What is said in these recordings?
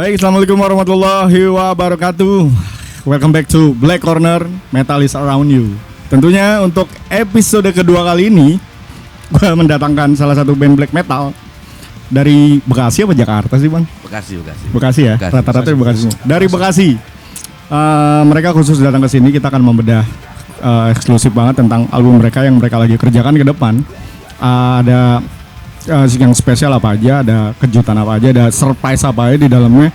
Baik, assalamualaikum warahmatullahi wabarakatuh. Welcome back to Black Corner, Metal is Around You. Tentunya untuk episode kedua kali ini, gue mendatangkan salah satu band black metal dari Bekasi apa Jakarta sih bang? Bekasi ya, rata-rata di Bekasi. Dari Bekasi, mereka khusus datang ke sini. Kita akan membedah eksklusif banget tentang album mereka yang mereka lagi kerjakan ke depan. Ada yang spesial apa aja, ada kejutan apa aja, ada surprise apa aja di dalamnya.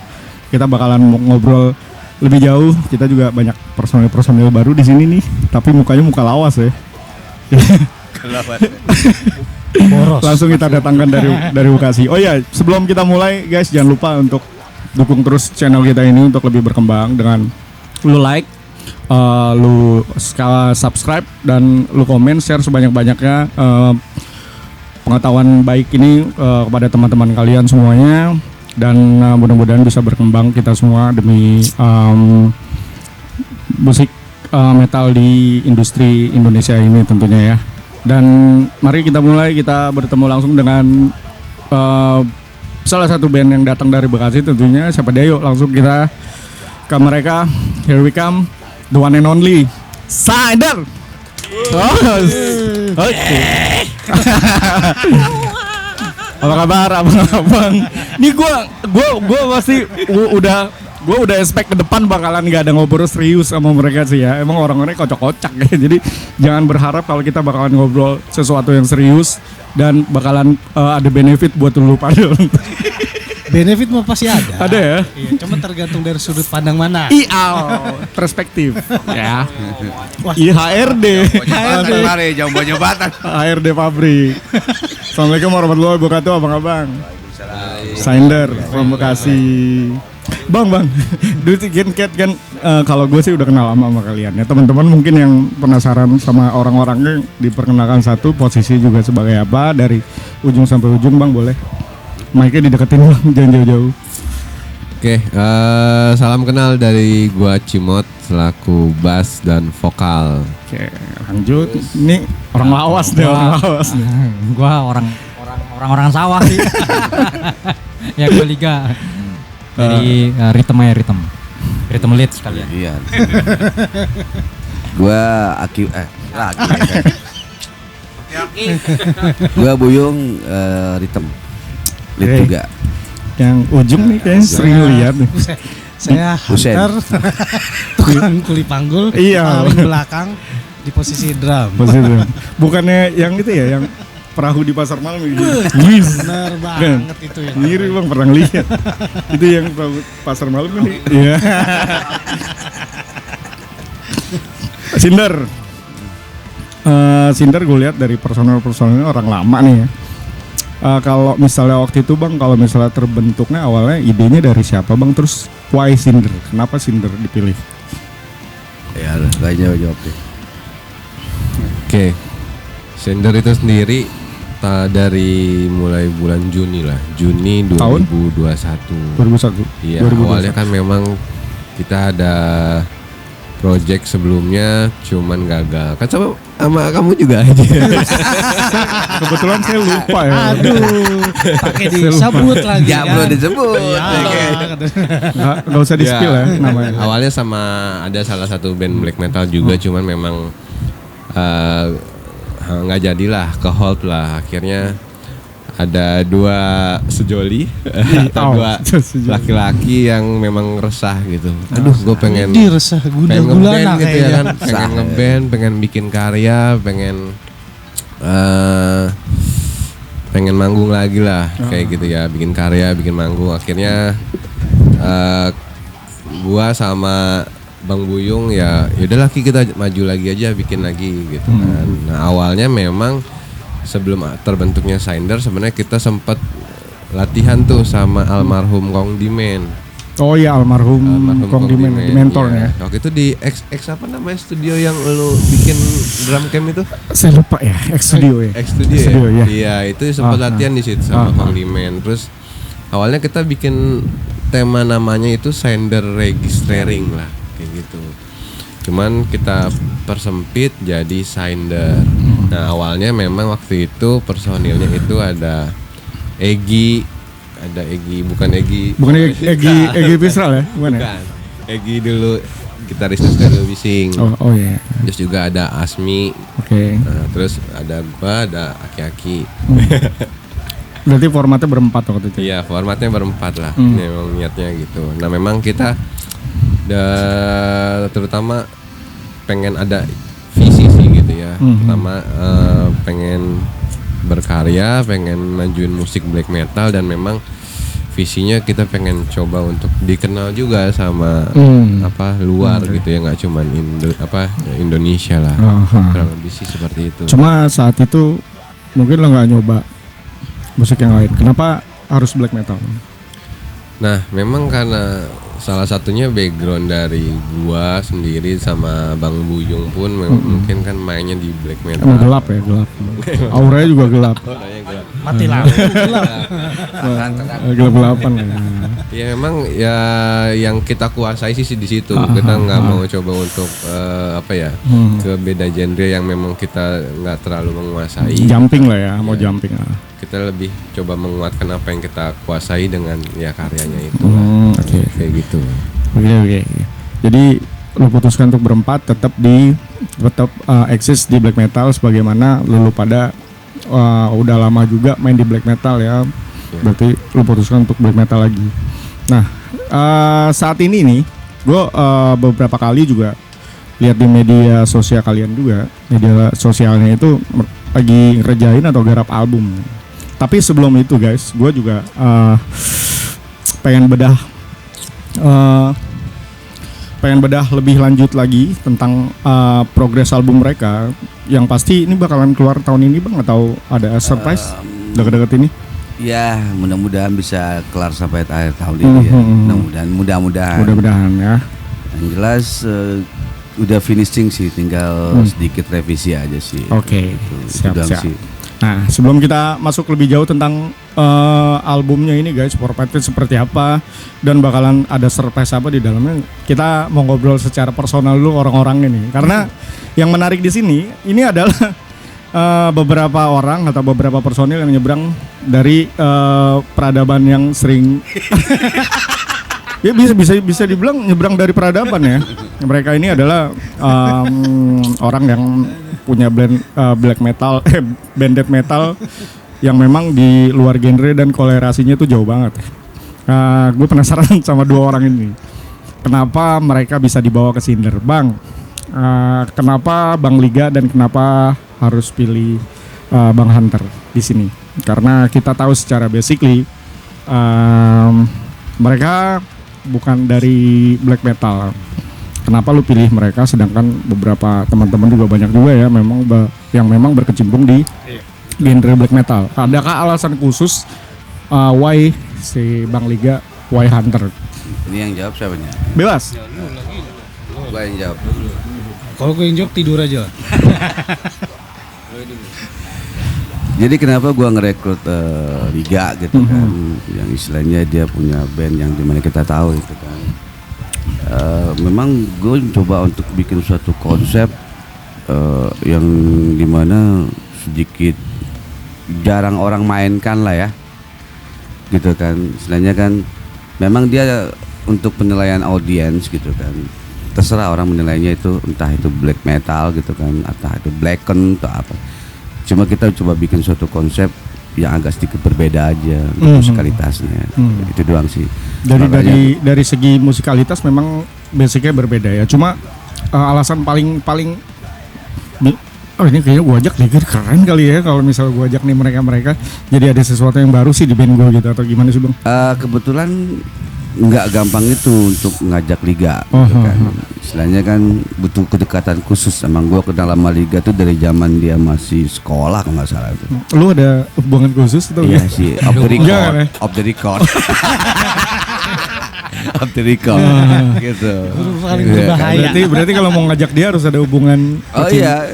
Kita bakalan ngobrol lebih jauh. Kita juga banyak personil baru di sini nih, tapi mukanya muka lawas ya. Boros. Langsung kita datangkan dari Bekasi. Oh ya, sebelum kita mulai guys, jangan lupa untuk dukung terus channel kita ini untuk lebih berkembang dengan lu like, lu subscribe, dan lu komen, share sebanyak-banyaknya pengetahuan baik ini kepada teman-teman kalian semuanya, dan mudah-mudahan bisa berkembang kita semua demi musik metal di industri Indonesia ini tentunya ya. Dan mari kita mulai, kita bertemu langsung dengan salah satu band yang datang dari Bekasi tentunya. Siapa dia, yuk langsung kita ke mereka. Here we come, the one and only Cinder. Oke. Apa kabar abang-abang? Ini gue pasti gue udah expect ke depan bakalan nggak ada ngobrol serius sama mereka sih ya. Emang orang-orangnya kocak-kocak ya. Jadi jangan berharap kalau kita bakalan ngobrol sesuatu yang serius dan bakalan ada benefit buat lu pada. Benefit mah pasti ada. Ada ya? Iya, cuma tergantung dari sudut pandang mana. Perspektif. Ya. HRD jembatan. HRD pabrik. Assalamualaikum warahmatullahi wabarakatuh, abang-abang. Cinder from Bekasi. Bang, dulu kan kalau gue sih udah kenal sama kalian ya. Teman-teman mungkin yang penasaran sama orang-orangnya, diperkenalkan satu, posisi juga sebagai apa, dari ujung sampai ujung bang, boleh? Mic-nya dideketin bang, jangan jauh-jauh. Oke, salam kenal dari gua Cimot selaku bass dan vokal. Oke, lanjut. Ini orang lawas deh, orang lawas nih. Gua orang sawah sih. Ya gue liga dari Rhythm lead sekalian. Iya. Gua Gua Buyung Rhythm lead juga. Yang ujung nih kayaknya sering lihat nih. Saya Hunter, tukang kuli panggul, paling belakang di posisi drum. Bukannya yang itu ya, yang perahu di pasar malam gitu. Bener banget itu ya. Mirip bang, pernah lihat. Itu yang perahu pasar malam kan. Iya. Cinder gue lihat dari personel-personelnya orang lama nih ya. Kalau misalnya waktu itu bang, kalau misalnya terbentuknya awalnya idenya dari siapa bang? Terus why Cinder? Kenapa Cinder dipilih? Ya, kayaknya jawab deh. Oke, Cinder itu sendiri dari mulai bulan Juni 2021. Iya, 2021. Awalnya kan memang kita ada project sebelumnya cuman gagal. Kan sama kamu juga aja. Kebetulan saya lupa ya. Aduh, pakai disebut lagi. Ya, belum disebut. Gak usah di-spill ya namanya. Awalnya sama ada salah satu band black metal juga, cuman memang nggak jadilah, ke hold lah. Akhirnya ada dua sejoli atau dua laki-laki yang memang resah gitu. Aduh, gue pengen resah gula-gulana gitu ya kan. Pengen ngeband, pengen bikin karya, pengen manggung lagi lah, kayak gitu ya, bikin karya, bikin manggung. Akhirnya gua sama Bang Buyung ya udahlah kita maju lagi aja, bikin lagi gitu kan. Nah, awalnya memang sebelum terbentuknya Cinder sebenarnya kita sempat latihan tuh sama almarhum Kong Dimen. Oh iya, almarhum Kong Dimen, mentornya. Ya. Waktu itu di X apa namanya studio yang lu bikin drum camp itu? Saya lupa ya, X Studio ya. X Studio ya. Ya. Iya, itu sempat latihan di situ sama Kong Dimen. Terus awalnya kita bikin tema namanya itu Cinder Registering lah, kayak gitu. Cuman kita persempit jadi Cinder. Nah, awalnya memang waktu itu personilnya itu ada Egi, ada Egi, bukan Egi. Bukan Egi Pisral ya? Bukan ya? Bukan. Egi dulu gitarisnya Stereo Bising. Oh iya. Terus juga ada Asmi. Oke. Nah, terus ada gua, ada Aki-Aki. Berarti formatnya berempat waktu itu. Iya, formatnya berempat lah. Memang niatnya gitu. Nah, memang kita terutama pengen ada visi sih gitu ya. Pertama pengen berkarya, pengen majuin musik black metal, dan memang visinya kita pengen coba untuk dikenal juga sama luar gitu ya, nggak cuman Indonesia lah. Kurang lebih sih seperti itu. Cuma saat itu mungkin lo nggak nyoba musik yang lain. Kenapa harus black metal? Nah, memang karena salah satunya background dari gua sendiri sama Bang Buyung pun mungkin kan mainnya di black metal. Emang gelap ya, gelap. Auranya juga gelap. Mati lampu gelap. Gelap-gelapan ya. Ya memang ya yang kita kuasai sih di situ. Kita nggak mau coba untuk ke beda genre yang memang kita nggak terlalu menguasai. Jumping lah ya, mau jumping lah. Kita lebih coba menguatkan apa yang kita kuasai dengan ya karyanya itu. Oke. Kayak gitu. Oke. Jadi lu putuskan untuk berempat tetap eksis di black metal, sebagaimana lu pada udah lama juga main di black metal ya. Berarti lu putuskan untuk black metal lagi. Nah, saat ini nih gue beberapa kali juga lihat di media sosial kalian juga, media sosialnya itu lagi ngerjain atau garap album. Tapi sebelum itu guys, gue juga pengen bedah lebih lanjut lagi tentang progres album mereka. Yang pasti ini bakalan keluar tahun ini bang, atau ada surprise deket-deket ini? Ya, mudah-mudahan bisa kelar sampai akhir tahun ini ya. Mudah-mudahan Ya. Yang jelas udah finishing sih, tinggal sedikit revisi aja sih. Oke, siap. Sih. Nah, sebelum kita masuk lebih jauh tentang albumnya ini guys, formatnya seperti apa dan bakalan ada surprise apa di dalamnya, kita mau ngobrol secara personal dulu orang-orang ini. Karena yang menarik di sini ini adalah beberapa orang atau beberapa personil yang nyebrang dari peradaban yang sering ya bisa dibilang nyebrang dari peradaban ya. Mereka ini adalah orang yang punya black metal, banded metal yang memang di luar genre dan kolerasinya tuh jauh banget. Gue penasaran sama dua orang ini. Kenapa mereka bisa dibawa ke Cinder, Bang? Kenapa Bang Liga dan kenapa harus pilih Bang Hunter di sini? Karena kita tahu secara basically mereka bukan dari black metal. Kenapa lu pilih mereka, sedangkan beberapa teman-teman juga banyak juga ya yang memang berkecimpung di genre black metal. Adakah alasan khusus why si Bang Liga, why Hunter? Ini yang jawab siapa nih? Bebas. Gua yang jawab. Kalau gue yang jawab tidur aja lah. Jadi kenapa gua ngerekrut Liga gitu kan, yang istilahnya dia punya band yang dimana kita tahu itu kan. Memang gue coba untuk bikin suatu konsep yang dimana sedikit jarang orang mainkan lah ya, gitu kan. Istilahnya kan memang dia untuk penilaian audiens gitu kan, terserah orang menilainya itu entah itu black metal gitu kan, entah itu blacken atau apa. Cuma kita coba bikin suatu konsep yang agak sedikit berbeda aja musikalitasnya. Itu doang sih. Dari segi musikalitas memang basicnya berbeda ya. Cuma alasan paling ini kayaknya gua ajak nih keren kali ya kalau misalnya gua ajak nih mereka jadi ada sesuatu yang baru sih di band gua gitu, atau gimana sih Bang? Kebetulan nggak gampang itu untuk ngajak Liga gitu kan. Istilahnya kan butuh kedekatan khusus. Emang gua kenal sama Liga tuh dari zaman dia masih sekolah kalau nggak salah itu. Lu ada hubungan khusus atau iya sih, off the record. Off the record gitu. Paling berbahaya. Berarti kalau mau ngajak dia harus ada hubungan. Oh iya.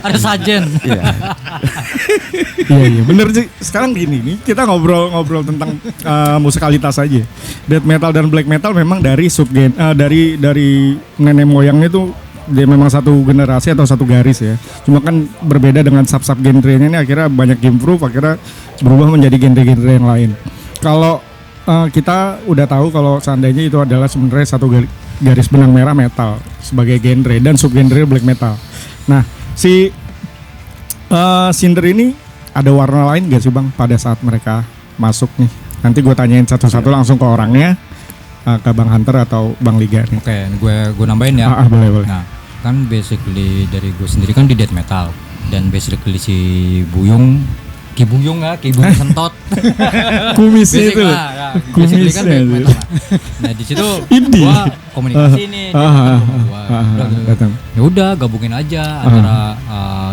Ada sajen. Iya bener sih. Sekarang gini nih, kita ngobrol tentang musikalitas aja. Death metal dan black metal memang dari dari nenek moyangnya tuh dia memang satu generasi atau satu garis ya. Cuma kan berbeda dengan sub genrenya ini, akhirnya banyak improve, akhirnya berubah menjadi genre-genre yang lain. kalau kita udah tahu kalau seandainya itu adalah sebenarnya satu garis benang merah metal sebagai genre dan subgenre black metal. Nah, si Cinder ini ada warna lain gak sih Bang pada saat mereka masuk nih? Nanti gue tanyain satu-satu langsung ke orangnya, ke Bang Hunter atau Bang Liga nih. Oke, gue nambahin ya. Boleh. Nah, kan basically dari gue sendiri kan di death metal dan basically si Buyung Ki Buyung sentot. Kumisnya itu. Basically kan death metal. Nah, di situ gua komunikasi nih datang. Ya udah gabungin aja antara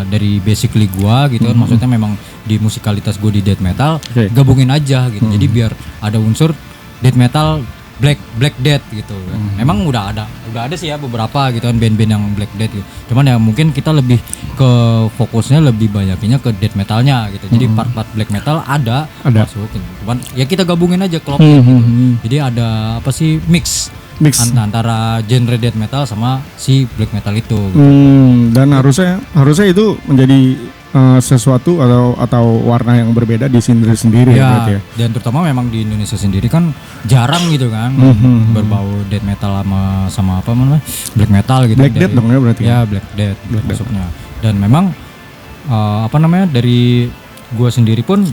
dari basically gua gitu kan, maksudnya memang di musikalitas gua di death metal, gabungin aja gitu. Jadi biar ada unsur death metal black death gitu kan. Memang udah ada sih ya beberapa gitu kan band-band yang black death gitu. Cuman ya mungkin kita lebih ke fokusnya lebih banyaknya ke death metalnya gitu. Jadi part-part black metal ada. Masuk gitu. Cuman ya kita gabungin aja klopnya gitu. Jadi ada apa sih mix antara genre death metal sama si black metal itu gitu. Dan harusnya itu menjadi sesuatu atau warna yang berbeda di Cinder sendiri ya, ya. Dan terutama memang di Indonesia sendiri kan jarang gitu kan berbau death metal sama apa namanya black metal gitu. Black death dong ya berarti. Ya black death masuknya. Dan memang apa namanya dari gua sendiri pun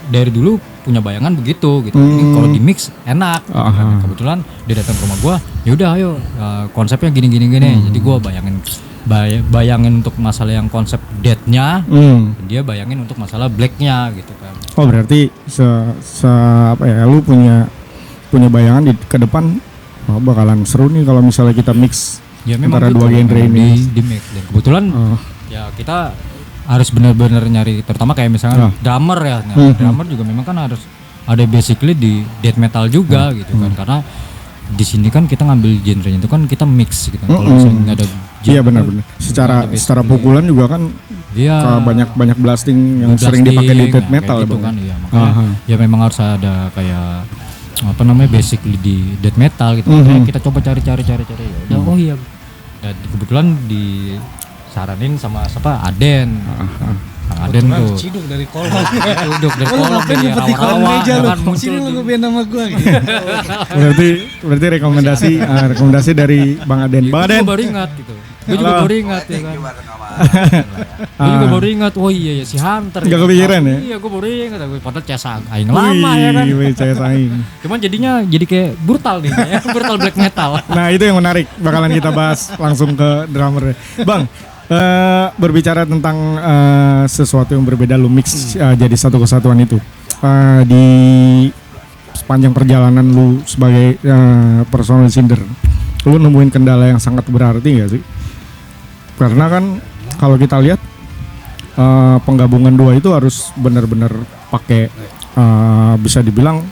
dari dulu punya bayangan begitu gitu. Ini kalau di mix enak. Gitu kan. Kebetulan dia datang ke rumah gua, yaudah ayo konsepnya gini. Jadi gua bayangin untuk masalah yang konsep death-nya, dia bayangin untuk masalah black-nya gitu kan. Oh berarti lu punya bayangan ke depan bakalan seru nih kalau misalnya kita mix ya, antara dua genre ini di mix. Dan kebetulan ya kita harus benar-benar nyari, terutama kayak misalnya drummer ya. Nah, drummer juga memang kan harus ada basically di death metal juga gitu kan, karena di sini kan kita ngambil genrenya itu kan kita mix gitu. Kalau misalnya nggak ada iya benar-benar. Secara pukulan juga kan banyak blasting yang sering dipakai di death metal gitu kan. Iya, makanya ya memang harus ada kayak apa namanya basically di death metal gitu. Makanya kita coba cari ya. Udah oh iya. Dan kebetulan disaranin sama siapa? Aden. Aden tuh. Ciduk dari kolong. Dari kolong dari rawa-rawa kan muncul. Sini lu ngeband sama gua gitu. Berarti rekomendasi dari Bang Aden. Bang Aden. Gue baru ingat gitu. Gue juga baru ingat ya kan. Gue juga baru ingat. Oh iya ya si Hunter. Gak kepikiran ya? Iya gue baru ingat. Padahal Cesa aing lama ya kan. Cesa aing. Cuman jadinya jadi kayak brutal nih ya. Brutal black metal. Nah itu yang menarik. Bakalan kita bahas langsung ke drummer. Bang. Berbicara tentang sesuatu yang berbeda lu mix jadi satu kesatuan itu di sepanjang perjalanan lu sebagai personal Cinder, lu nemuin kendala yang sangat berarti gak sih? Karena kan kalau kita lihat penggabungan dua itu harus benar-benar pakai bisa dibilang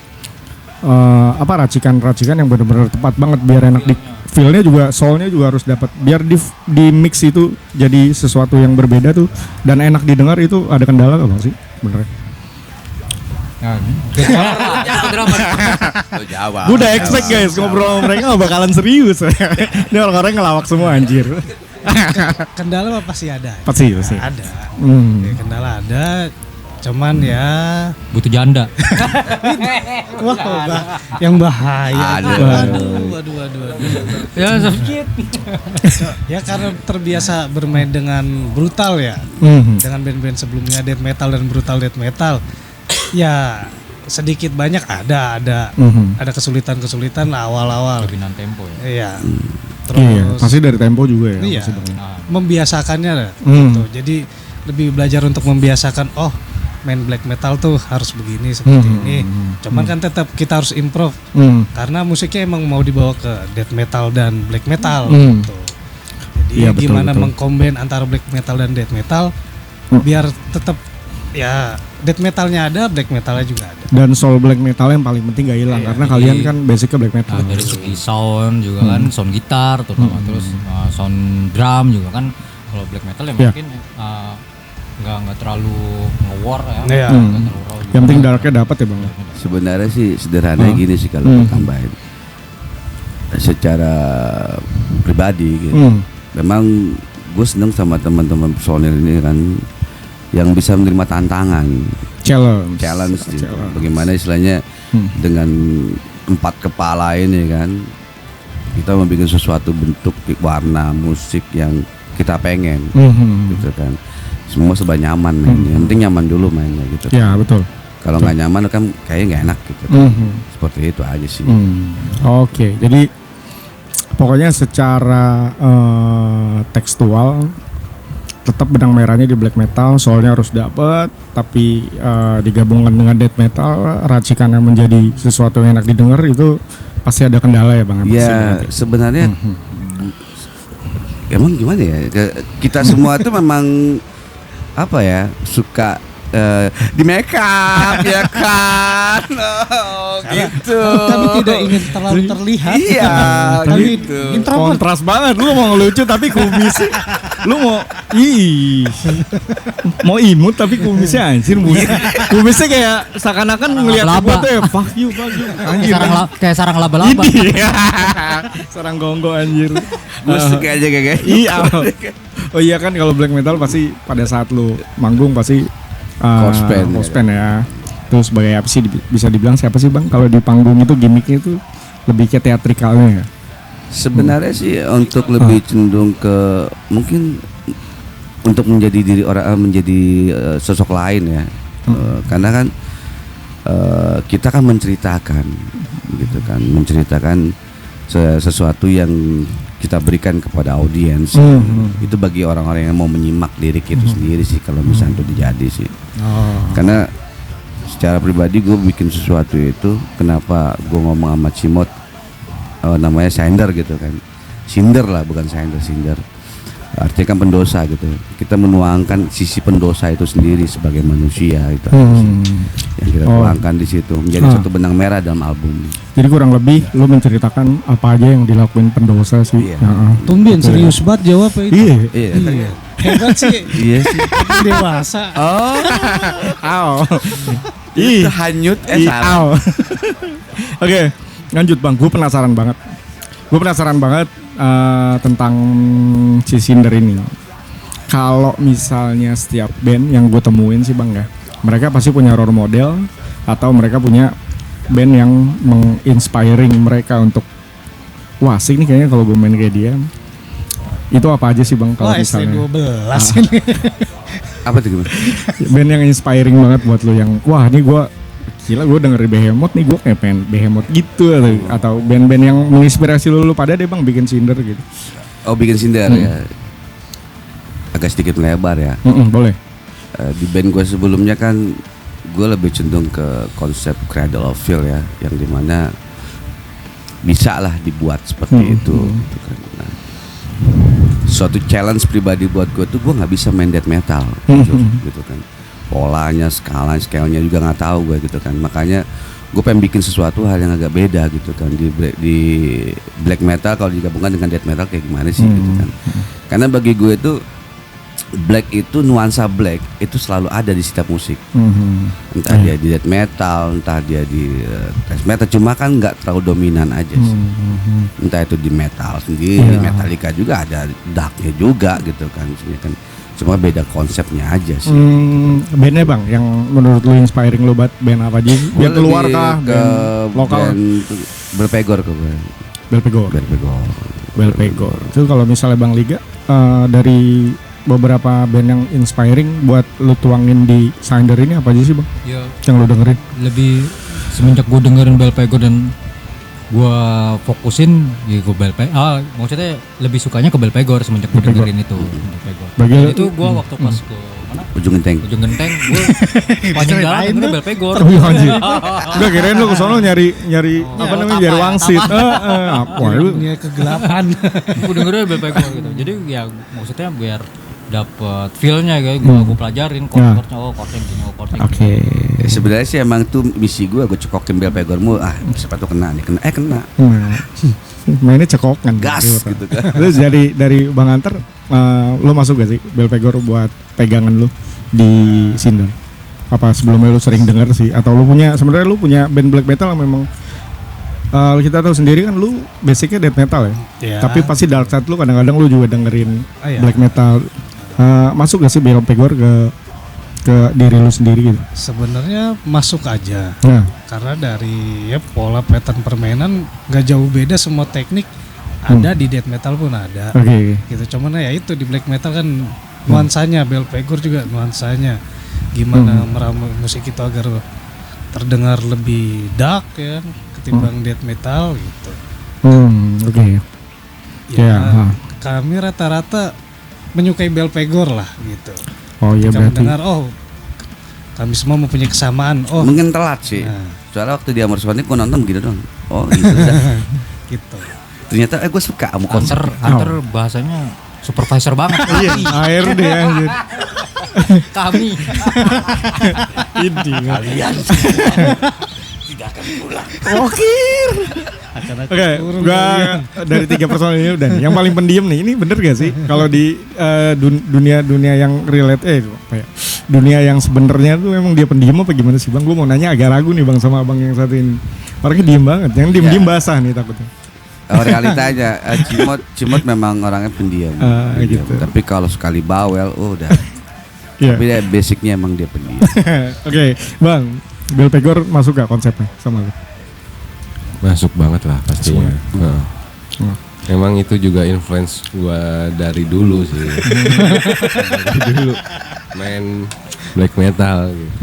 racikan yang benar-benar tepat banget biar enak di feel-nya juga, soul-nya juga harus dapat biar di mix itu jadi sesuatu yang berbeda tuh dan enak didengar. Itu ada kendala gak Bang sih bener? Gue udah expect guys ngobrol sama mereka bakalan serius. Ini orang-orang ngelawak semua anjir. Kendala mah pasti ada. Pasti. Ada. Kendala ada. Cuman ya butuh janda. Wah, yang bahaya. Aduh. Ya sakit. Ya karena terbiasa bermain dengan brutal ya. Dengan band-band sebelumnya death metal dan brutal death metal. Ya sedikit banyak ada kesulitan awal-awal. Lebihan tempo ya. Iya. Terus pasti dari tempo juga ya. Iya. Membiasakannya gitu. Jadi lebih belajar untuk membiasakan main black metal tuh harus begini seperti ini. Cuman kan tetap kita harus improve karena musiknya emang mau dibawa ke death metal dan black metal gitu. Jadi ya, gimana mengcombine antara black metal dan death metal biar tetap ya death metalnya ada, black metalnya juga ada. Dan soul black metal yang paling penting gak hilang karena kalian kan basicnya black metal. Dari segi sound juga kan, sound gitar terutama terus sound drum juga kan. Kalau black metal ya mungkin nggak terlalu nge-war ya. Yang penting darknya dapat ya Bang. Sebenarnya sih sederhana gini sih kalau tambahin. Secara pribadi gitu. Memang gue seneng sama teman-teman personil ini kan yang bisa menerima tantangan. challenge gitu. Bagaimana istilahnya dengan 4 kepala ini kan, kita membuat sesuatu bentuk warna musik yang kita pengen gitu kan. Semua serba nyaman mainnya. Yang penting nyaman dulu mainnya gitu. Ya betul. Kalau nggak nyaman kan kayaknya nggak enak gitu. Seperti itu aja sih. Oke, jadi pokoknya secara tekstual tetap benang merahnya di black metal, soalnya harus dapet, tapi digabungkan dengan death metal, racikannya menjadi sesuatu yang enak didengar, itu pasti ada kendala ya Bang? Ya sebenarnya emang gimana ya, kita semua tuh memang apa ya, suka di make up ya kan, gitu. Kami tidak ingin terlalu terlihat. Iya, Kami gitu. introvert. Kontras banget, lu mau ngelucu tapi kumis, lu mau imut tapi kumisnya anjir, kumisnya kayak seakan-akan ngeliat Laba-laba. gua tuh ya fuck you, anjir. Kayak sarang laba-laba. Iya, sarang gonggo anjir. Musik aja kayak Iya. Oh iya kan, kalau black metal pasti pada saat lu manggung pasti Cospen ya. Terus sebagai apa sih bisa dibilang siapa sih Bang kalau di panggung itu gimmicknya itu lebih ke teatrikalnya ya? Sebenarnya sih untuk lebih cenderung ke mungkin untuk menjadi diri orang, menjadi sosok lain ya. Karena kan kita kan menceritakan gitu kan, menceritakan sesuatu yang kita berikan kepada audiens. Itu bagi orang-orang yang mau menyimak lirik itu sendiri sih, kalau misalnya itu dijadi sih. Karena secara pribadi gue bikin sesuatu itu, kenapa gue ngomong sama Cimot namanya Cinder gitu kan, Cinder lah, bukan Cinder. Artinya kan pendosa gitu. Kita menuangkan sisi pendosa itu sendiri sebagai manusia itu yang kita tuangkan di situ menjadi satu benang merah dalam album. Jadi kurang lebih lu menceritakan apa aja yang dilakuin pendosa sih. Iya. Tumben serius banget jawab itu. Iya. Hebat sih. Iya sih. Dewasa. Itu hanyut salah. Oke, lanjut Bang. Gue penasaran banget tentang si Cinder ini. Kalau misalnya setiap band yang gue temuin sih Bang ya, mereka pasti punya role model atau mereka punya band yang menginspiring mereka untuk wah asik nih kayaknya kalau gue main kayak dia. Itu apa aja sih Bang kalau misalnya? ST12 ini. Apa tuh gimana? Band yang inspiring banget buat lo, yang wah ini gue gila, gue dengerin Behemoth nih, gue kayak pengen Behemoth gitu, atau band-band yang menginspirasi lu pada deh Bang bikin Cinder gitu. Oh, bikin Cinder ya. Agak sedikit melebar ya. Boleh. Di band gue sebelumnya kan gue lebih cenderung ke konsep Cradle of Filth ya, yang dimana bisa lah dibuat seperti itu gitu kan. Nah, suatu challenge pribadi buat gue tuh, gue nggak bisa main death metal gitu kan. Polanya, scale-nya juga nggak tahu gue gitu kan. Makanya gue pengen bikin sesuatu hal yang agak beda gitu kan di black metal. Kalau digabungkan dengan death metal kayak gimana sih gitu kan. Karena bagi gue itu black itu, nuansa black itu selalu ada di setiap musik. Entah dia di death metal, entah dia di thrash metal, cuma kan nggak terlalu dominan aja sih. Entah itu di metal sendiri, Metallica juga ada darknya juga gitu kan. Cuma beda konsepnya aja sih. Bandnya Bang yang menurut lu inspiring lu buat band apa aja? Biar keluar kah? Ke band lokal? Belpegor ke gue. Belpegor. Itu kalau misalnya Bang Liga dari beberapa band yang inspiring buat lu tuangin di Cinder ini apa aja sih Bang? Ya, Yang lu dengerin? lebih semenjak gue dengerin Belpegor dan gue fokusin ya gue maksudnya lebih sukanya ke Belpegor semenjak gue dengerin itu Belpegor. Bagi- Itu gue waktu pas ke mana Ujung Genteng. Ujung Genteng gue panjang jalan dengerin Belpegor. Oh iya anjir. Udah kirain lu kesono nyari apa namanya, nyari wangsit. Wah lu Dunia kegelapan. Gue dengerin Belpegor gitu. Jadi ya maksudnya biar dapat feel-nya kayak gue pelajarin chord-chordnya, chordnya gini, chordnya gini. oke. Sebenarnya sih emang tuh misi gue cekokin Belpegormu, siapa tuh kena nih, kena. Mainnya cekokan Gas gitu kan. Terus dari Bang Anter, lu masuk gak sih Belpegor buat pegangan lu di Cinder? Apa sebelumnya lu sering denger sih? Atau lu sebenarnya lu punya band black metal yang memang kita tahu sendiri kan lu basicnya death metal ya? Iya. Tapi pasti dark side lu kadang-kadang lu juga dengerin Iya. black metal. Masuk gak sih Belpegor ke ke diri lu sendiri gitu? Sebenarnya masuk aja. Nah, Karena dari ya pola pattern permainan nggak jauh beda, semua teknik ada di death metal pun ada. oke. Gitu. Cuman ya itu di black metal kan nuansanya, Belphegor juga nuansanya. Gimana meramu musik itu agar terdengar lebih dark ya ketimbang death metal gitu. Oke. Ya, Ya, kami rata-rata menyukai Belphegor lah gitu. Oh iya Kita berarti. mendengar kami semua mempunyai kesamaan. Mungkin telat sih. Nah. Soalnya waktu di Amor Sonic gue nonton gitu dong. Oh gitu dah. Gitu. Ternyata gue suka sama konsep. Hunter bahasanya supervisor banget. Iya, air deh anjir. Kami. Ini. Kalian tidak akan pulang. Okir. Oke, gua dari 3 personal ini udah nih. Yang paling pendiam nih, ini bener gak sih? Kalau di dunia yang relate, apa ya? Dunia yang sebenarnya tuh emang dia pendiam apa gimana sih bang? Gue mau nanya agak ragu nih bang sama abang yang satu ini. Orangnya diem banget, jangan diem basah nih takutnya. Realitanya Cimot memang orangnya pendiam. Gitu. Tapi kalau sekali bawel, udah. Iya. Tapi basicnya emang dia pendiam. Oke, bang, Belphegor masuk gak konsepnya sama lu? Masuk banget lah pastinya. Emang itu juga influence gua dari dulu sih. Dari dulu main black metal gitu.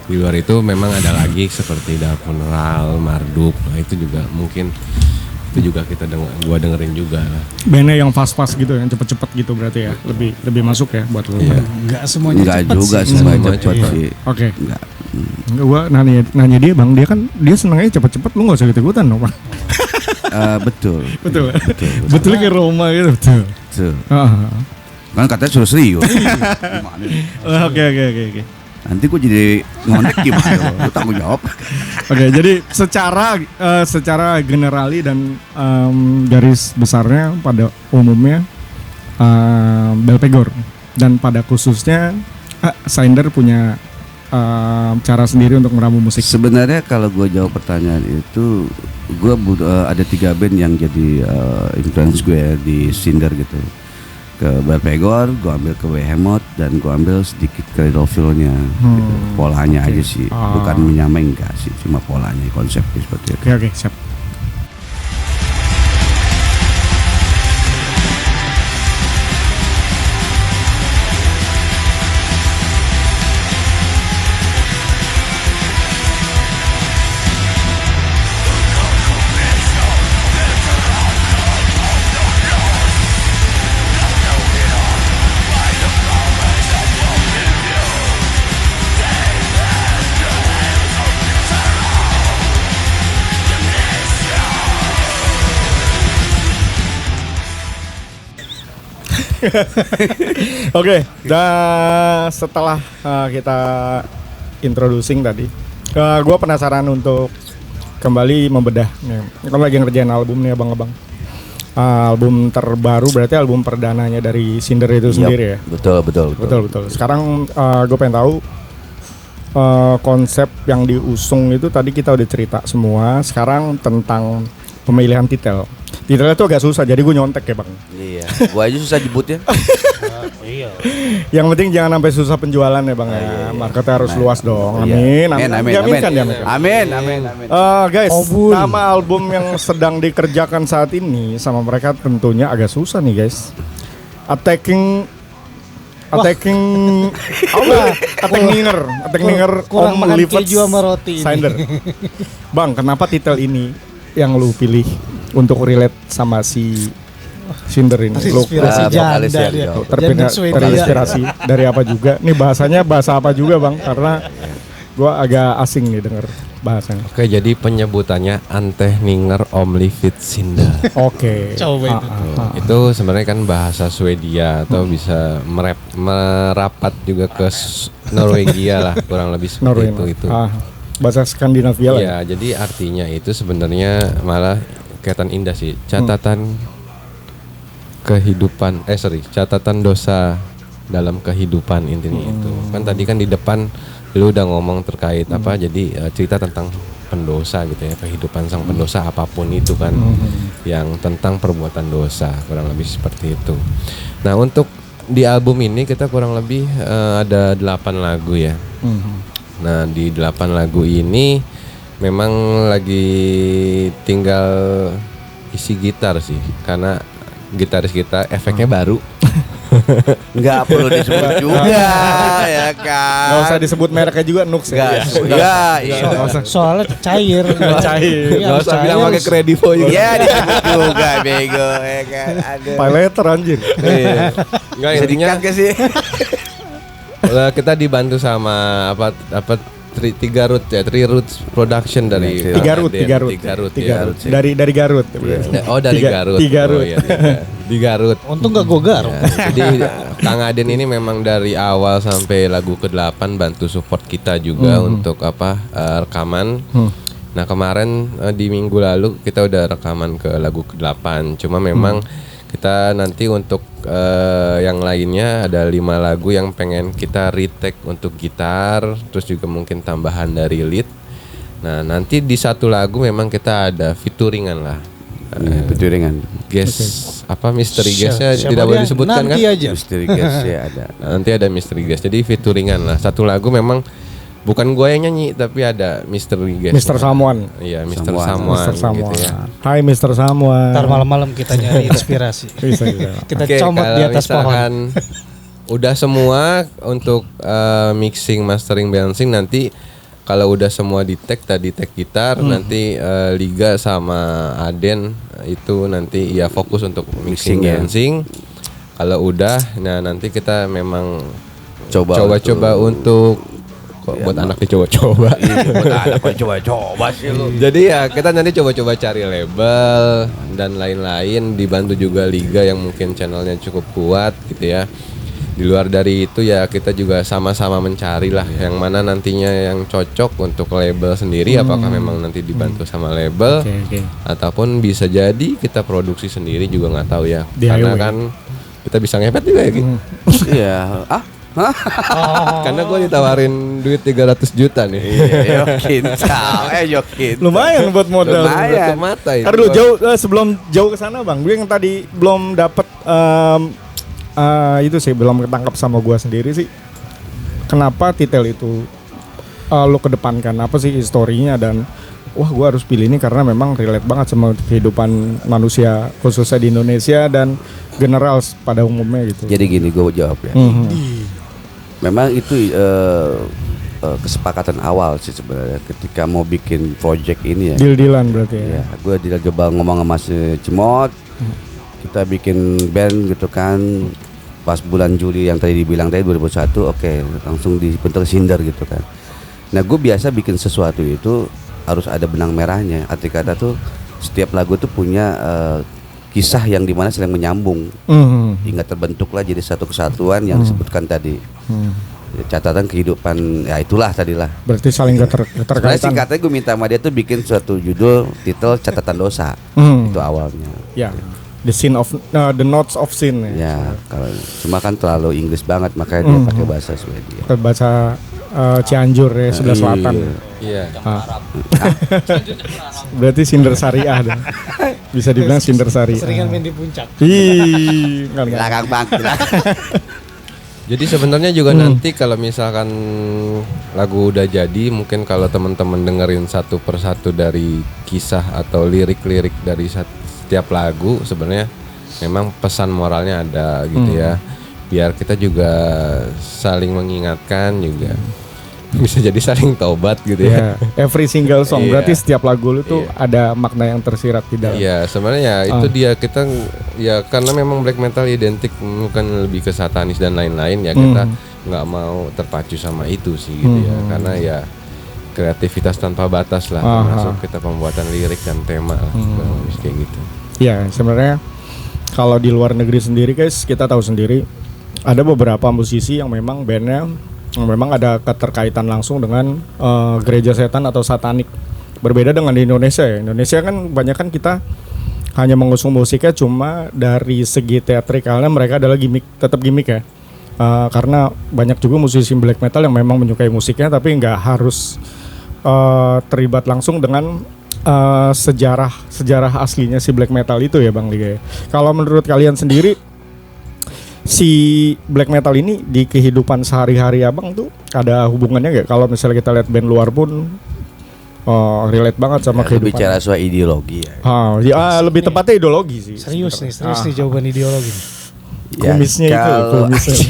Di luar itu memang ada lagi seperti Dark Funeral, Marduk. Nah itu juga mungkin itu juga gua dengerin juga lah. Bandnya yang fast-fast gitu, yang cepet-cepet gitu berarti ya, lebih masuk ya buat lu. Iya. Enggak semuanya Enggak cepat juga sih. semua Semua cepat cepat. sih. Oke. Enggak. Gua nanya dia bang, dia senangnya cepet-cepet, lu nggak usah ikut-ikutan dong bang. Betul. Betul. Betul kayak Roma gitu, betul. Betul. Ah. Kan katanya suruh serius. Gimana nih? Oke. Nanti gue jadi ngonek gimana? Lu tanggung jawab. Oke, jadi secara generali dan garis besarnya pada umumnya Belphegor dan pada khususnya Cinder punya cara sendiri untuk meramu musik. Sebenarnya kalau gue jawab pertanyaan itu, gue ada 3 band yang jadi influence gue di Cinder gitu. Ke Belphegor, gue ambil ke Behemoth, dan gue ambil sedikit ke Roville-nya. Gitu. Polanya aja sih, bukan menyamai enggak sih, cuma polanya, konsepnya seperti itu. Oke, siap. Oke, dan setelah kita introducing tadi, gue penasaran untuk kembali membedah. Nih, kan lagi ngerjain album nih abang-abang. Album terbaru berarti album perdananya dari Cinder itu sendiri ya. Betul. Sekarang gue pengen tahu konsep yang diusung itu tadi kita udah cerita semua. Sekarang tentang pemilihan titel. Titelnya tuh agak susah, jadi gue nyontek ya bang. Iya, gue aja susah nyebutnya. Yang penting jangan sampai susah penjualan ya bang ya. Marketnya harus luas dong. Iya. Amin. Diaminkan. Amin. Guys, nama album yang sedang dikerjakan saat ini sama mereka tentunya agak susah nih guys. Attacking Ninger kurang Om makan Livet keju sama roti ini. Cinder. Bang, kenapa titel ini yang lu pilih untuk relate sama si Cinder ini? Lu Terinspirasi janda vokalis ya, dia. jauh. Janda Swedia. terinspirasi dari apa juga? Nih bahasanya bahasa apa juga bang? Karena gua agak asing nih denger bahasanya. Oke, jadi penyebutannya Antehninger Om Livet Cinder. Oke. Coba itu. Itu sebenarnya kan bahasa Swedia atau bisa merapat juga ke Norwegia lah, kurang lebih seperti itu. Bahasa Skandinavia lah. Ya, jadi artinya itu sebenarnya malah kelihatan indah sih. Catatan kehidupan, catatan dosa dalam kehidupan intinya itu. Kan tadi kan di depan lu udah ngomong terkait apa, jadi cerita tentang pendosa gitu ya, kehidupan sang pendosa apapun itu kan, yang tentang perbuatan dosa, kurang lebih seperti itu. Nah, untuk di album ini kita kurang lebih ada 8 lagu ya. Nah di 8 lagu ini memang lagi tinggal isi gitar sih, karena gitaris kita efeknya baru. Nggak perlu disebut juga ya kan. Nggak usah disebut mereknya juga Nux ya. Iya. Soalnya cair. Nggak usah bilang pakai Kredivo juga. Iya disebut juga bego ya kan. Aduh. Pay letter anjir. Nggak, Bisa intinya dikat gak sih? kita dibantu sama Tiga Roots Production dari Tiga Root. ya. Dari Garut. Oh dari Garut. Tiga Oh, Root. iya, di Garut. Untung gak gue garuk. Ya, jadi Kang Aden ini memang dari awal sampai lagu ke-8 bantu support kita juga untuk rekaman. Nah kemarin di minggu lalu kita udah rekaman ke lagu ke-8. Cuma memang kita nanti untuk yang lainnya ada 5 lagu yang pengen kita retake untuk gitar, terus juga mungkin tambahan dari lead. Nah nanti di satu lagu memang kita ada featuringan lah. Featuringan. Guest misteri guestnya tidak boleh disebutkan kan? Nanti aja. Misteri guest ya ada. Nanti ada misteri guest. Jadi featuringan lah. Satu lagu memang bukan gue yang nyanyi tapi ada misteri guest. Mr. Someone. Iya, Mr. Someone gitu ya. Hai Mr. Someone. Ntar malam-malam kita nyari inspirasi. Bisa. Kita Oke, comot di kalau atas pohon. misalkan udah semua untuk mixing, mastering, balancing, nanti kalau udah semua di tag gitar, nanti Liga sama Aden itu nanti ya fokus untuk mixing, balancing. Kalau udah, nah nanti kita memang coba-coba untuk buat anak dicoba-coba. Buat anak coba-coba sih lu. Jadi ya kita nanti coba-coba cari label dan lain-lain, dibantu juga Liga yang mungkin channelnya cukup kuat gitu ya. Di luar dari itu ya kita juga sama-sama mencari lah yang mana nantinya yang cocok untuk label sendiri, apakah memang nanti dibantu sama label ataupun bisa jadi kita produksi sendiri juga nggak tahu ya. Karena kan kita bisa ngepet juga ya gitu. Iya. Karena gue ditawarin duit 300 juta nih. Yokin. Lumayan buat modal. Lumayan. Mata itu. Ntar dulu sebelum jauh ke sana Bang, gue yang tadi belum dapat itu sih, belum ketangkap sama gue sendiri sih. Kenapa titel itu lo kedepankan, apa sih historinya, dan wah gue harus pilih ini karena memang relate banget sama kehidupan manusia khususnya di Indonesia dan general pada umumnya gitu. Jadi gini gue jawab ya. Memang itu kesepakatan awal sih sebenarnya ketika mau bikin project ini ya. Deal-dealan berarti ya. Ya, gue dijebak ngomong sama si Cimot. Kita bikin band gitu kan. Pas bulan Juli yang tadi dibilang tadi 2001, oke, langsung dibentuk Cinder gitu kan. Nah, gue biasa bikin sesuatu itu harus ada benang merahnya. Arti kata tuh setiap lagu tuh punya kisah yang dimana saling menyambung. Hingga terbentuklah jadi satu kesatuan yang disebutkan tadi. Catatan kehidupan, ya itulah tadilah. Berarti saling keterkaitan. Singkatnya gue minta sama dia tuh bikin suatu judul titel catatan dosa. Itu awalnya. Ya, the notes of sin. Ya, kalau cuma kan terlalu Inggris banget makanya dia pakai bahasa Swedia. Bahasa Cianjur ya, sebelah selatan. Iya. Berarti Cinder Syariah dong. Bisa dibilang Cinder Syariah. Seringan main di puncak. Belakang bang. Jadi sebenarnya juga nanti kalau misalkan lagu udah jadi, mungkin kalau teman-teman dengerin satu persatu dari kisah atau lirik-lirik dari setiap lagu, sebenarnya memang pesan moralnya ada gitu ya. Biar kita juga saling mengingatkan juga. Bisa jadi saling taubat gitu ya. Every single song berarti setiap lagu lu tuh ada makna yang tersirat di dalam. Iya, sebenarnya itu dia kita ya karena memang black metal identik bukan lebih ke satanis dan lain-lain ya, kita nggak mau terpacu sama itu sih gitu ya. Karena ya kreativitas tanpa batas lah, termasuk kita pembuatan lirik dan tema lah, kayak gitu. Iya, sebenarnya kalau di luar negeri sendiri guys, kita tahu sendiri ada beberapa musisi yang memang bandnya memang ada keterkaitan langsung dengan gereja setan atau satanik. Berbeda dengan di Indonesia ya. Indonesia kan banyak kan kita hanya mengusung musiknya cuma dari segi teatrikalnya mereka adalah gimmick, tetap gimmick ya. Karena banyak juga musisi black metal yang memang menyukai musiknya tapi nggak harus terlibat langsung dengan sejarah aslinya si black metal itu ya Bang Liga. Kalau menurut kalian sendiri si black metal ini di kehidupan sehari-hari abang tuh ada hubungannya nggak? Kalau misalnya kita lihat band luar pun relate banget sama kehidupan. Bicara soal ideologi ya. Lebih tepatnya ideologi sih. Serius nih jawaban ideologi. Kumisnya itu, kumisnya.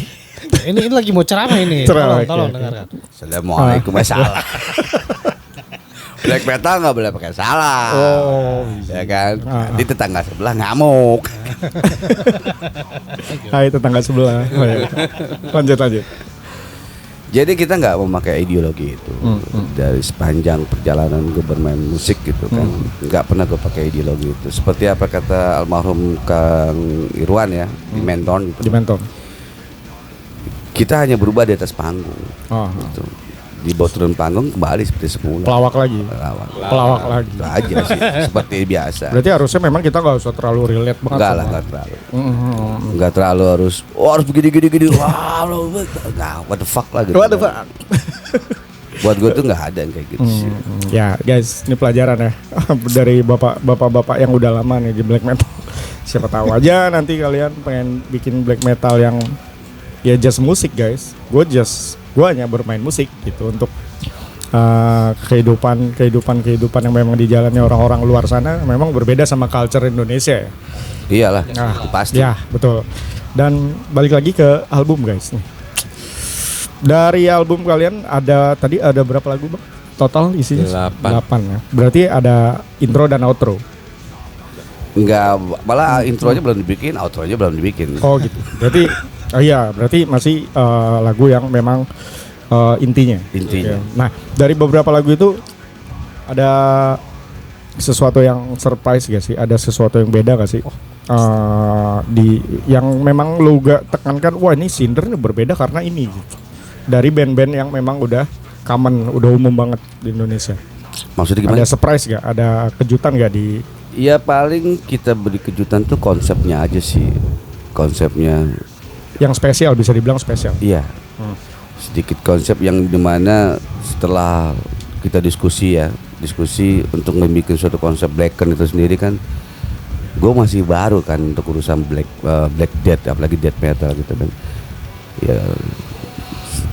ini lagi mau ceramah ini. Ceramah, Tolong oke. dengarkan. Assalamualaikum, salah. Black metal nggak boleh pakai salah. Ya kan. Nanti tetangga sebelah ngamuk. Hai tetangga sebelah. Lanjut. Jadi kita nggak memakai ideologi itu dari sepanjang perjalanan gue bermain musik gitu kan, nggak pernah gue pakai ideologi itu. Seperti apa kata almarhum Kang Irwan ya di Menton gitu. Di mentor. Kita hanya berubah di atas panggung. Gitu. Di bawah turun panggung kembali seperti semula. Pelawak lagi. Pelawak lagi. Itu aja sih, seperti biasa. Berarti harusnya memang kita nggak usah terlalu relate banget. Enggak lah, enggak terlalu. Enggak terlalu harus begini. Wah, what the fuck lah gitu. What the fuck? Buat gue tuh nggak ada yang kayak gitu sih. Ya guys, ini pelajaran ya dari bapak-bapak yang udah lama nih di black metal. Siapa tahu aja nanti kalian pengen bikin black metal yang ya just musik guys. Gue hanya bermain musik gitu untuk kehidupan yang memang dijalani orang-orang luar sana memang berbeda sama culture Indonesia ya. Iyalah, itu pasti. Ya betul. Dan balik lagi ke album guys nih. Dari album kalian ada berapa lagu bang? Total isinya 8 ya. Berarti ada intro dan outro. Enggak, malah intronya belum dibikin, outronya belum dibikin. Oh gitu. Berarti masih lagu yang memang intinya. Intinya. Nah, dari beberapa lagu itu ada sesuatu yang surprise gak sih? Ada sesuatu yang beda gak sih? Yang memang lu gak tekankan, wah ini Cinder berbeda karena ini gitu. Dari band-band yang memang udah common, udah umum banget di Indonesia. Maksudnya gimana? Ada surprise gak? Ada kejutan gak di? Ya paling kita beri kejutan tuh konsepnya aja sih. Konsepnya Yang spesial, bisa dibilang spesial. iya. Sedikit konsep yang dimana setelah kita diskusi untuk membuat suatu konsep Blacken itu sendiri kan, gue masih baru kan untuk urusan black death, apalagi death metal gitu kan. Ya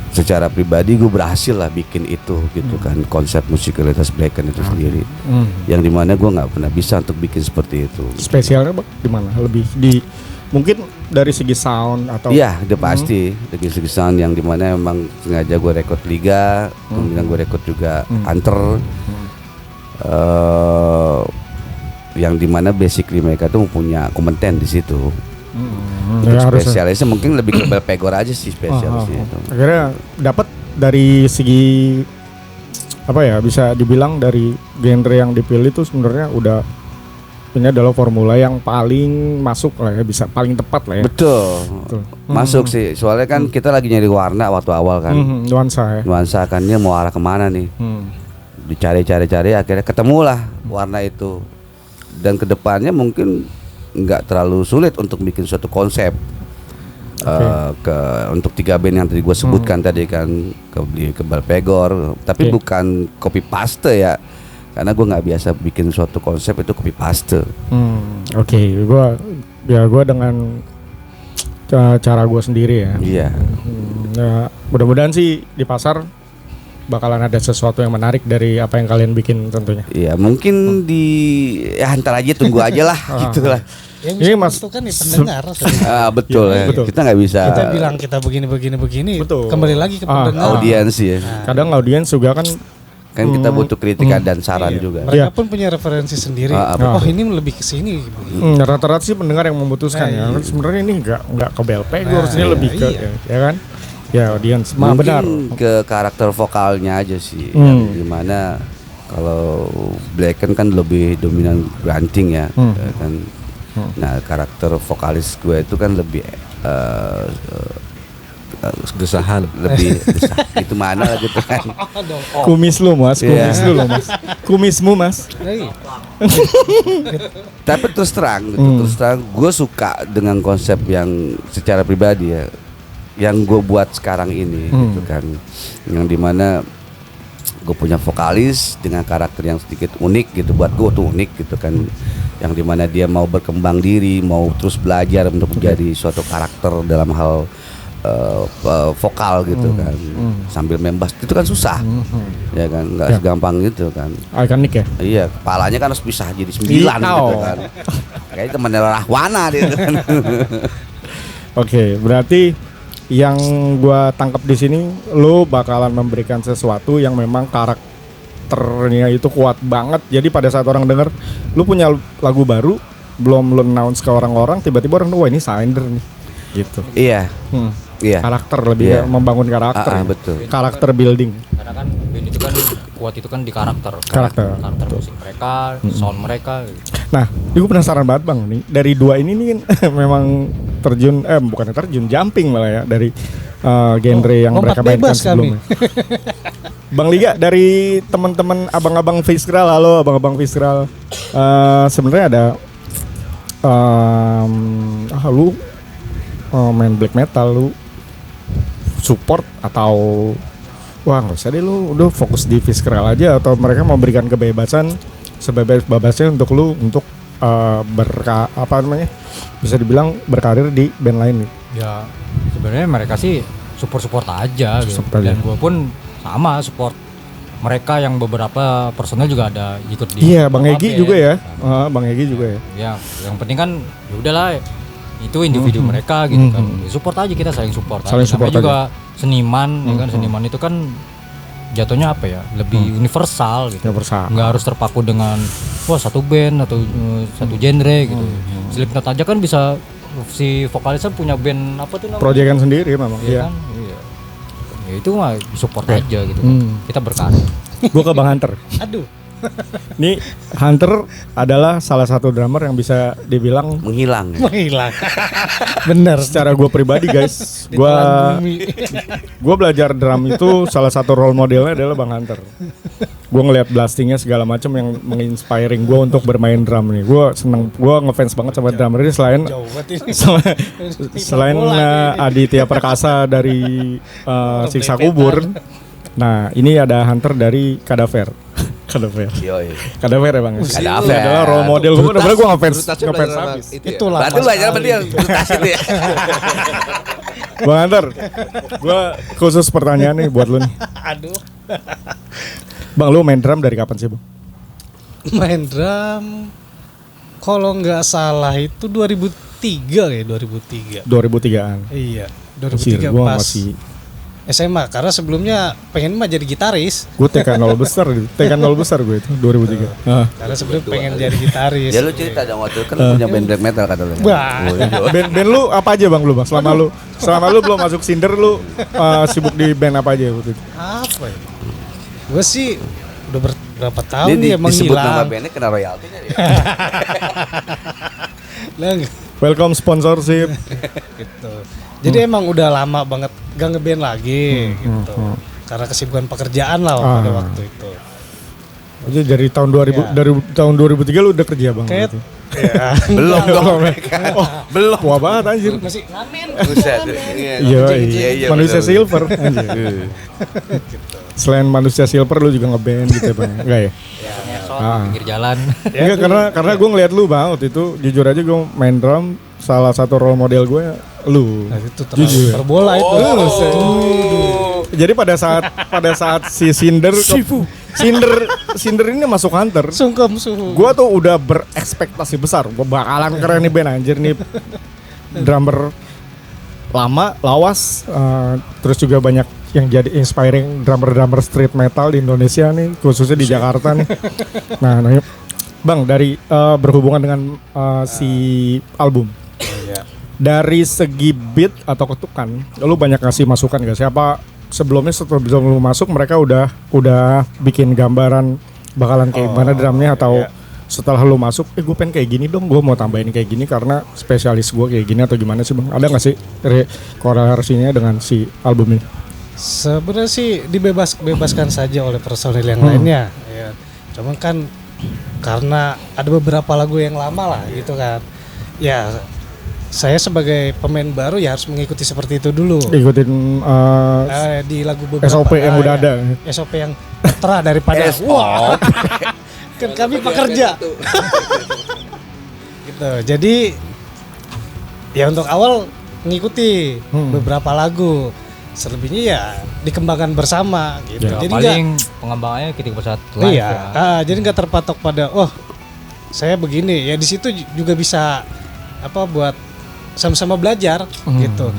secara pribadi gue berhasil lah bikin itu gitu kan, konsep musikalitas Blacken itu sendiri, yang dimana gue nggak pernah bisa untuk bikin seperti itu. Spesialnya bang, di mana? Lebih di mungkin dari segi sound atau? Iya, udah pasti dari segi sound yang dimana emang sengaja gue record Liga, kemudian gue record juga Hunter, yang dimana basically mereka tuh punya kompeten di situ. Untuk spesialisnya mungkin lebih ke Belpegor aja sih spesialisnya. Akhirnya dapat dari segi apa ya, bisa dibilang dari genre yang dipilih tuh sebenarnya udah ini adalah formula yang paling masuk lah ya, bisa paling tepat lah ya. Betul. Masuk sih, soalnya kan kita lagi nyari warna waktu awal kan. Nuansa ya. Nuansa kan dia mau arah kemana nih? Dicari akhirnya ketemulah warna itu. Dan kedepannya mungkin nggak terlalu sulit untuk bikin suatu konsep. Untuk 3 band yang tadi gue sebutkan tadi kan, ke Belpegor, tapi bukan copy paste ya. Karena gue nggak biasa bikin suatu konsep itu copy paste. Gue dengan cara gue sendiri ya. Iya. Mudah-mudahan sih di pasar bakalan ada sesuatu yang menarik dari apa yang kalian bikin tentunya. Iya, mungkin antar aja, tunggu aja lah, gitulah. Yang bisa menentukan nih pendengar. Betul ya. Betul. Kita nggak bisa. Kita bilang kita begini. Betul. Kembali lagi ke pendengar. Audiens ya. Kadang audiens juga kan Kita butuh kritikan dan saran juga. Mereka pun punya referensi sendiri. Ini lebih ke sini. Rata-rata sih pendengar yang memutuskan ya. Sebenarnya ini enggak ke Belpegor, ini lebih ke ya kan? Ya audiens. Mungkin benar. Ke karakter vokalnya aja sih. Yang dimana kalau Blacken kan lebih dominan grunting ya, kan. Nah karakter vokalis gue itu kan lebih desahan, lebih desah. Itu mana lah gitu kan. Kumis lu mas, dulu mas, kumismu mas. Tapi terus terang gue suka dengan konsep yang secara pribadi ya, yang gue buat sekarang ini gitu kan, yang dimana gue punya vokalis dengan karakter yang sedikit unik gitu, buat gue tuh unik gitu kan. yang dimana dia mau berkembang diri, mau terus belajar untuk menjadi suatu karakter dalam hal vokal gitu kan, sambil main bass itu kan susah, ya kan, nggak segampang gitu kan. Ikonik ya. Iya, kepalanya kan harus pisah jadi 9 gitu kan. Kayak temannya Rahwana dia kan. Oke, berarti yang gua tangkap di sini, lu bakalan memberikan sesuatu yang memang karakternya itu kuat banget. Jadi pada saat orang denger, lu punya lagu baru, belum lu announce ke orang-orang, tiba-tiba orang, wah ini Sinder nih, gitu. Iya. Iya. Karakter lebih membangun karakter. Betul. Karakter building. Karena kan band itu kan kuat itu kan di karakter musik mereka, sound mereka gitu. Nah, gue penasaran banget Bang nih. Dari dua ini nih memang terjun bukan terjun, jumping malah ya dari genre yang mereka mainkan sebelumnya. Bang Liga, dari teman-teman abang-abang Fiskral, halo abang-abang Fiskral. Sebenarnya ada lu main black metal, lu support atau wah nggak usah deh, lu udah fokus di Fiskral aja, atau mereka memberikan kebebasan sebebas-bebasnya untuk lu untuk bisa dibilang berkarir di band lain nih. Ya sebenarnya mereka sih support aja gitu. Dan gue pun sama support mereka, yang beberapa personel juga ada ikut di. Iya, Bang Egi juga ya. Bang Egi juga ya. Ya, yang penting kan ya udahlah, itu individu mereka gitu kan. Support aja, kita saling support. Saling support juga seniman, ya kan, seniman itu kan jatuhnya apa ya, lebih universal gitu. Nggak harus terpaku dengan satu band atau satu genre gitu. Slipknot aja kan bisa, si vokalisnya punya band apa tuh namanya? Proyekan sendiri memang. Iya. Kan? Iya. Ya itu mah support aja gitu kan. Kita berkarya. Gue ke Bang Hunter. Aduh. Nih Hunter adalah salah satu drummer yang bisa dibilang menghilang. Bener. Secara gue pribadi guys, gue belajar drum itu salah satu role modelnya adalah Bang Hunter. Gue ngelihat blastingnya segala macam yang menginspiring gue untuk bermain drum nih. Gue seneng, gue ngefans banget sama drummer ini selain Aditya Perkasa dari Siksa Kubur. Nah ini ada Hunter dari Kadaver. Kadaver ya Bang. Kadaver adalah role model gue. Bener-bener gue ngefans habis. Itulah. Berarti belajar sama dia brutas itu ya. Bang Hunter, gue khusus pertanyaan nih buat lu nih. Aduh. Bang, lu main drum dari kapan sih Bang? Main drum kalau nggak salah itu 2003 ya, 2003-an. Iya, 2003 gua pas masih SMA, karena sebelumnya pengen mah jadi gitaris. Gue TK 0 besar gue itu 2003. Karena sebelum pengen jadi gitaris. Ya lu cerita dong, waktu kan lu punya band black metal kata lu. Band lu apa aja Bang, Bang? Selama lu belum masuk Sinder, lu sibuk di band apa aja waktu itu? Apa ya? Gue sih udah berapa tahun nih menghilang. Disebut nama bandnya kena royaltinya dia. Welcome sponsorship. Gitu. Jadi emang udah lama banget gak ngeband lagi gitu. Karena kesibukan pekerjaan lah pada waktu itu. Jadi dari tahun 2000 dari tahun 2003 lu udah kerja Bang gitu. Ya. Belum dong. Belum. Tua banget anjir. Masih ngamen. Buset. Iya. Manusia silver anjir. Selain manusia silver lu juga ngeband gitu Bang. Enggak ya? Pinggir jalan. Enggak, karena gue ngeliat lu Bang waktu itu, jujur aja gue main drum, salah satu role model gue lu. Nah, itu terbola itu. Jadi pada saat si Sinder ini masuk Hunter, Sungkem. gue tuh udah berekspektasi besar, gue bakalan keren nih band anjir nih, drummer lama, lawas, terus juga banyak yang jadi inspiring drummer street metal di Indonesia nih, khususnya di Jakarta nih. Nah Bang, dari berhubungan dengan si album, dari segi beat atau ketukan, lu banyak ngasih masukan gak? Siapa sebelum lu masuk mereka udah bikin gambaran bakalan kayak gimana drumnya, atau setelah lu masuk, gue pengen kayak gini dong, gue mau tambahin kayak gini karena spesialis gue kayak gini, atau gimana sih Bang? Ada nggak sih korelasinya dengan si album ini? Sebenarnya sih dibebaskan saja oleh personil yang lainnya. Ya. Cuman kan karena ada beberapa lagu yang lama lah gitu kan. Ya saya sebagai pemain baru ya harus mengikuti seperti itu dulu. Ikutin di lagu beberapa SOP yang udah ada. SOP yang tertera daripada. Wah. Kan kami pekerja. Gitu. Jadi ya untuk awal ngikuti beberapa lagu. Selebihnya ya dikembangkan bersama gitu. Ya, Jadi paling pengembangannya ketika pesat live iya, ya. jadi nggak terpatok pada saya begini. Ya di situ juga bisa buat sama-sama belajar gitu.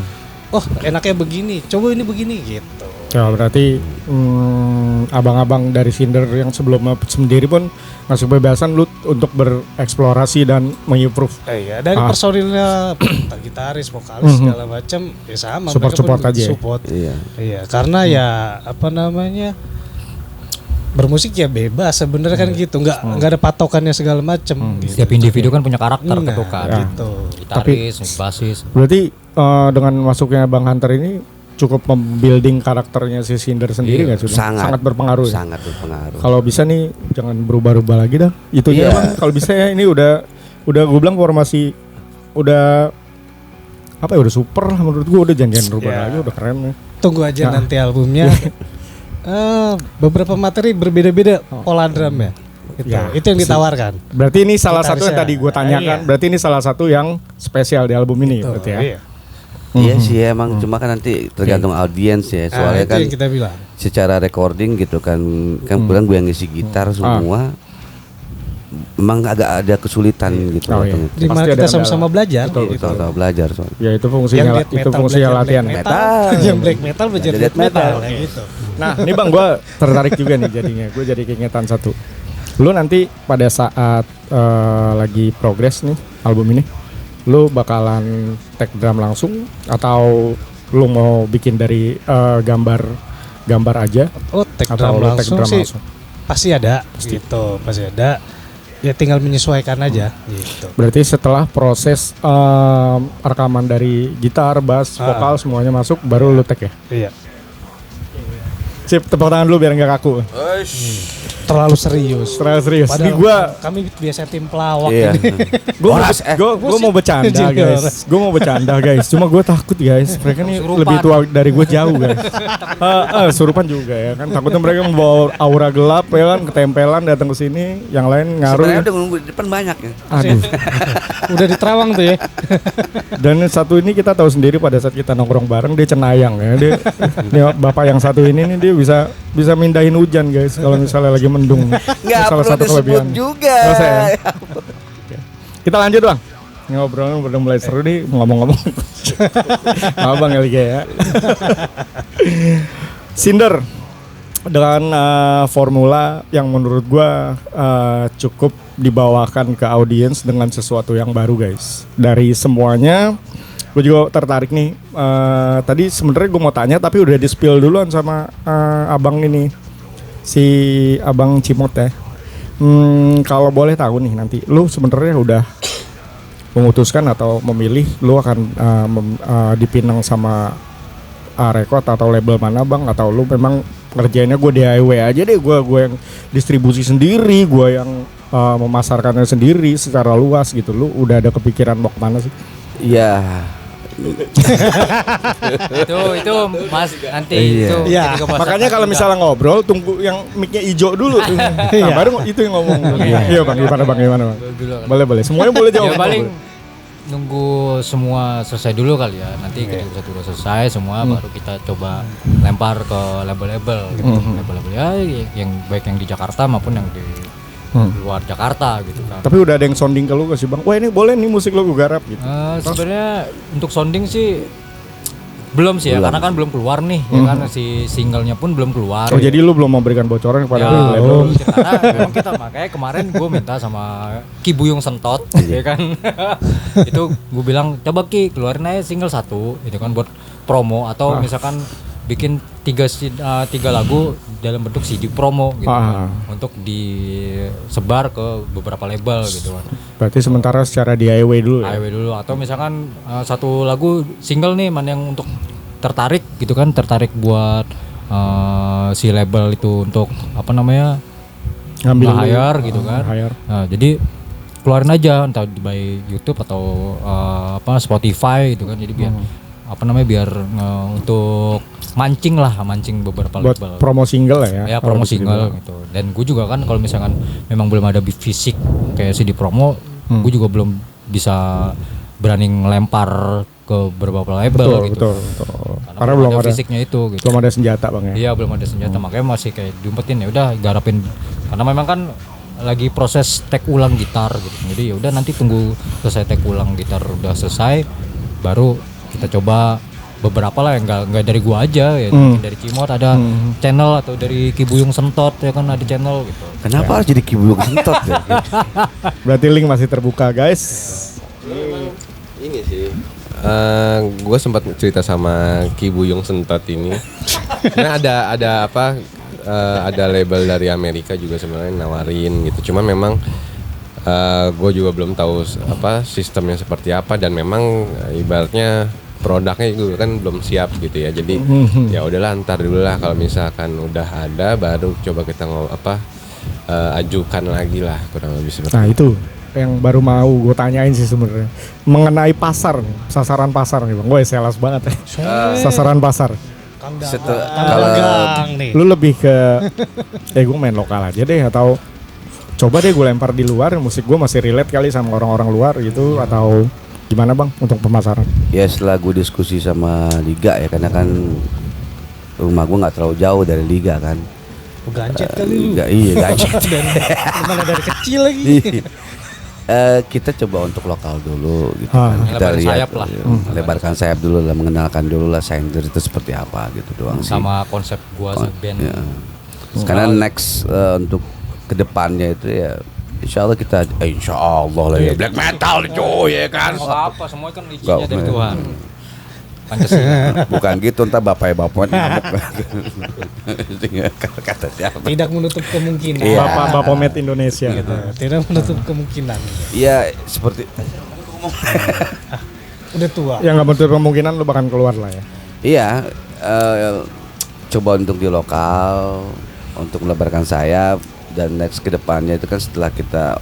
Enaknya begini, coba ini begini gitu. Ya berarti abang-abang dari Cinder yang sebelumnya sendiri pun ngasih kebebasan lu untuk bereksplorasi dan mengimprove. Iya, dari personilnya gitaris, vokalis segala macam ya sama. Support aja. Support. Iya. Karena ya bermusik ya bebas sebenarnya kan gitu, nggak ada patokannya segala macam. Gitu. Setiap individu kan punya karakter tentu kan. Gitu. Gitaris, basis. Berarti dengan masuknya Bang Hunter ini cukup membuilding karakternya si Cinder sendiri nggak sih? Sangat berpengaruh. Sangat berpengaruh. Kalau bisa nih jangan berubah-ubah lagi dah. Itunya Iya. Bang, kalau bisa ya ini udah gue bilang formasi udah udah super lah menurut gue, udah jangan berubah lagi, udah keren ya. Tunggu aja nanti albumnya. Beberapa materi berbeda-beda pola drum ya. Gitu. Ya. Itu yang ditawarkan. Berarti ini salah satu yang Gitarisnya. tadi gue tanyakan. Iya. Berarti ini salah satu yang spesial di album ini Tuh, berarti ya. iya. Iya sih emang cuma kan nanti tergantung audiens ya. Soalnya itu kan yang kita bilang. secara recording gitu kan kebetulan gue yang ngisi gitar semua. Emang agak ada kesulitan gitu. Oh, iya. Di mana Pasti ada kita kendala. sama-sama belajar. Betul, gitu. betul, belajar soalnya. Ya itu fungsinya Yang death metal belajar latihan. black metal, yang black metal belajar Belajar death death metal, metal. kayak gitu. Nah, ini Bang, gue tertarik juga nih jadinya. Gue jadi keingetan satu. Lu nanti pada saat lagi progres nih album ini, lu bakalan take drum langsung atau lu mau bikin dari gambar aja? Take Atau drum lu take langsung drum sih langsung? pasti ada, gitu, pasti ada. Ya tinggal menyesuaikan aja, gitu. Berarti setelah proses rekaman dari gitar, bass, vokal semuanya masuk, baru lu take ya? Iya. Sip, tepuk tangan dulu biar nggak kaku. Terlalu serius. Terlalu serius. Ini Padahal kami biasa tim pelawak Iya. ini. Gue mau bercanda Junior. guys. Gue mau bercanda guys. Cuma gue takut guys. Mereka nih lebih tua dari gue jauh guys. Surupan juga ya kan. Takutnya mereka membawa aura gelap ya kan. Ketempelan datang ke sini. Yang lain ngaruh. Sebenarnya udah nunggu di depan banyak ya. Aduh. Udah di Terawang tuh ya. Dan satu ini kita tahu sendiri pada saat kita nongkrong bareng dia cenayang ya. Dia bapak yang satu ini nih dia bisa mindahin hujan guys. Kalau misalnya lagi mendung. Nggak Salah perlu satu disebut kelebihan. juga. Nggak usah ya? Kita lanjut Bang. Ngobrolnya udah mulai seru nih ngomong-ngomong. Abang kali ya. Cinder dengan formula yang menurut gua cukup dibawakan ke audiens dengan sesuatu yang baru guys. Dari semuanya gue juga tertarik nih. Tadi sebenarnya gue mau tanya tapi udah di spill duluan sama abang ini. Si Abang Cimot ya. Kalau boleh tahu nih nanti lu sebenarnya udah memutuskan atau memilih lu akan dipinang sama record atau label mana Bang, atau lu memang ngerjainnya gue DIY aja deh, gue yang distribusi sendiri, gue yang memasarkannya sendiri secara luas gitu. Lu udah ada kepikiran mau kemana sih? Iya. itu Mas nanti Iya. itu Iya. ketika pas Makanya kalau kita- misalnya ngobrol tunggu yang mic-nya hijau dulu tuh. Nah, baru itu yang ngomong. Iya Bang, gimana Bang? Boleh. Semuanya boleh jawab. ya paling nunggu semua selesai dulu kali ya, nanti ketika udah selesai semua baru kita coba lempar ke label-label gitu. Label-label ya yang baik yang di Jakarta maupun yang di luar Jakarta gitu kan. Tapi udah ada yang sounding ke lu gak sih Bang? Wah ini boleh nih musik lu gue garap gitu. Sebenarnya untuk sounding sih belum sih ya, karena kan belum keluar nih ya kan, si singlenya pun belum keluar. Oh jadi lu belum memberikan bocoran kepada Ya, label? belum sih, karena memang kita makanya kemarin gue minta sama Ki Buyung Sentot ya kan. Itu gue bilang coba Ki keluarin aja single 1 itu kan buat promo atau misalkan bikin 3 lagu dalam bentuk CD promo gitu kan, untuk disebar ke beberapa label gitu kan. Berarti sementara secara DIY dulu ya? DIY dulu, atau misalkan 1 lagu single nih mana yang untuk tertarik gitu kan, tertarik buat si label itu untuk apa namanya Ngambil hire gitu kan. Hire. Nah, jadi keluarin aja entah di by YouTube atau Spotify gitu kan, jadi biar apa namanya biar untuk mancing beberapa Buat label. promo single lah ya? Ya promo single gitu. Dan gue juga kan kalau misalkan memang belum ada fisik kayak CD promo, gue juga belum bisa berani ngelempar ke beberapa label gitu. Betul. Karena belum ada fisiknya itu gitu. Belum ada senjata Bang ya. Iya, belum ada senjata, makanya masih kayak diumpetin, ya udah garapin. Karena memang kan lagi proses take ulang gitar gitu. Jadi ya udah nanti tunggu selesai take ulang gitar udah selesai, baru kita coba beberapa lah yang nggak dari gua aja ya, mungkin dari Cimot ada channel atau dari Kibuyung Sentot ya kan ada channel gitu. Kenapa harus jadi Kibuyung Sentot ya? Berarti link masih terbuka guys. Ini sih gue sempat cerita sama Kibuyung Sentot ini. Nah ada label dari Amerika juga sebenarnya nawarin gitu. Cuman memang gue juga belum tahu sistemnya seperti apa, dan memang ibaratnya produknya juga kan belum siap gitu ya. Jadi ya udahlah, ntar dulu lah, kalau misalkan udah ada baru coba kita ajukan lagi lah, kurang lebih seperti Nah itu yang baru mau gue tanyain sih sebenarnya mengenai pasar nih, sasaran pasar nih Bang. Gue sales banget ya. Sasaran pasar. Kalau nih. Lu lebih ke gue main lokal aja deh, atau coba deh gue lempar di luar, musik gue masih relate kali sama orang-orang luar gitu, atau gimana Bang untuk pemasaran? ya setelah gue diskusi sama Liga ya, karena kan rumah gue nggak terlalu jauh dari Liga kan. Gancet kali lu. Iya gancet. Mana dari kecil lagi. Kita coba untuk lokal dulu gitu Ah. kan. Kita Lebarin lihat sayap lah. lebarkan sayap dulu lah, mengenalkan dulu lah Sander itu seperti apa gitu doang sih. Sama konsep gua band. Ya. Karena next untuk kedepannya itu ya insya Allah kita insya Allah lah ya black metal cuy ya kan. Apa semua kan izinnya Gak, dari Tuhan. Pancasila. Bukan gitu, ntar bapak-bapak ngamuk. Kata siapa? Tidak menutup kemungkinan. Iya. Bapak Met Indonesia. Tidak menutup kemungkinan. Iya seperti Udah tua. Yang nggak menutup kemungkinan lu bakal keluar lah ya. iya coba untuk di lokal untuk melebarkan sayap, dan next kedepannya itu kan setelah kita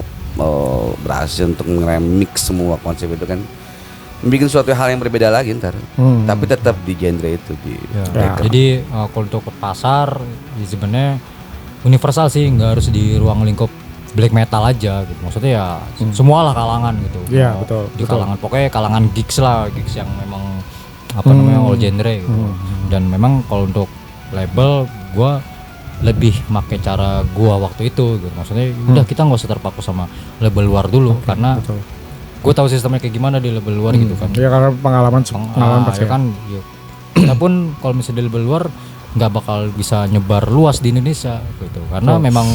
berhasil untuk nge-remix semua konsep itu kan, bikin suatu hal yang berbeda lagi ntar, tapi tetap di genre itu di Ya. Jadi kalau untuk ke pasar ya sebenarnya universal sih, nggak harus di ruang lingkup black metal aja gitu. Maksudnya ya semua lah kalangan gitu. Iya, Mau betul, Di betul. kalangan pokoknya kalangan gigs lah, gigs yang memang apa namanya all genre gitu. Dan memang kalau untuk label gua lebih make cara gua waktu itu gitu. Maksudnya udah kita nggak usah terpaku sama label luar dulu, karena Betul. gue tahu sistemnya kayak gimana di label luar gitu kan. Ya karena pengalaman pasti Ya kan ya. Kita pun kalau misalnya di label luar nggak bakal bisa nyebar luas di Indonesia gitu, karena memang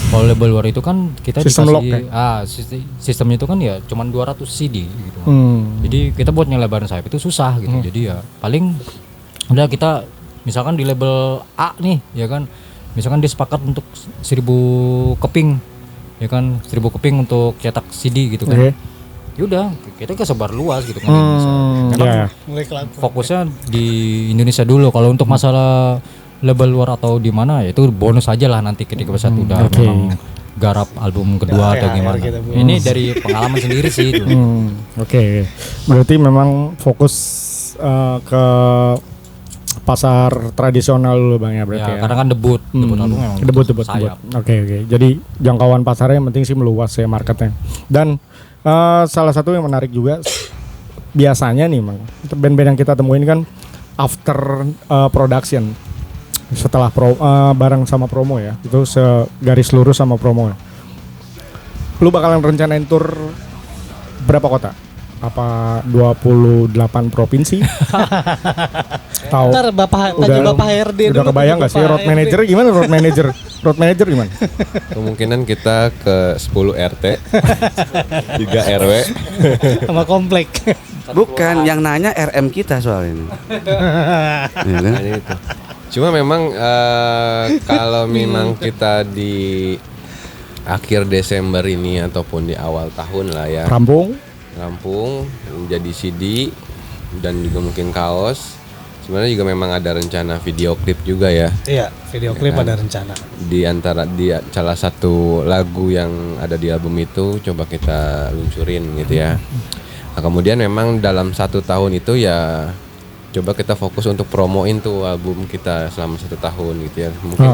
kalau label luar itu kan kita Sistem lock, dikasih sistemnya itu kan ya cuman 200 CD gitu. Jadi kita buat nyelebarin sayap itu susah gitu. Jadi ya paling udah kita misalkan di label A nih ya kan, misalkan dia sepakat untuk 1000 keping ya kan, 1000 keping untuk cetak CD gitu kan. Oke. Ya udah kita kesebar luas gitu kan di Indonesia. Memang Ya. Mulai kelar. fokusnya di Indonesia dulu. Kalau untuk masalah label luar atau di mana ya itu bonus aja lah nanti ketika satu udah Oke. memang garap album kedua atau gimana. kita bonus. Ini dari pengalaman sendiri sih itu. Oke. Berarti memang fokus ke pasar tradisional dulu Bang ya berarti Ya, ya. karena kan debut album memang Debut. sayap. Oke. Jadi jangkauan pasarnya yang penting sih meluas ya marketnya. Dan salah satu yang menarik juga biasanya nih Bang, band-band yang kita temuin kan after production, setelah bareng sama promo ya, itu segaris lurus sama promo. Lu bakalan rencanain tour berapa kota? Apa 28 provinsi? Tahu? Ntar tanya Bapak HRD Udah dulu. kebayang nggak sih road manager gimana? Road manager gimana? kemungkinan kita ke 10 RT 3 RW. Sama komplek. bukan yang nanya RM kita soal ini. Iya kan? Hanya itu. Cuma memang kalau memang kita di akhir Desember ini ataupun di awal tahun lah ya, rampung menjadi CD dan juga mungkin kaos. Sebenarnya juga memang ada rencana video klip juga ya. Iya, video klip kan? ada rencana. Di salah satu lagu yang ada di album itu coba kita luncurin gitu ya. Nah, kemudian memang dalam 1 tahun itu ya coba kita fokus untuk promoin tuh album kita selama 1 tahun gitu ya. Mungkin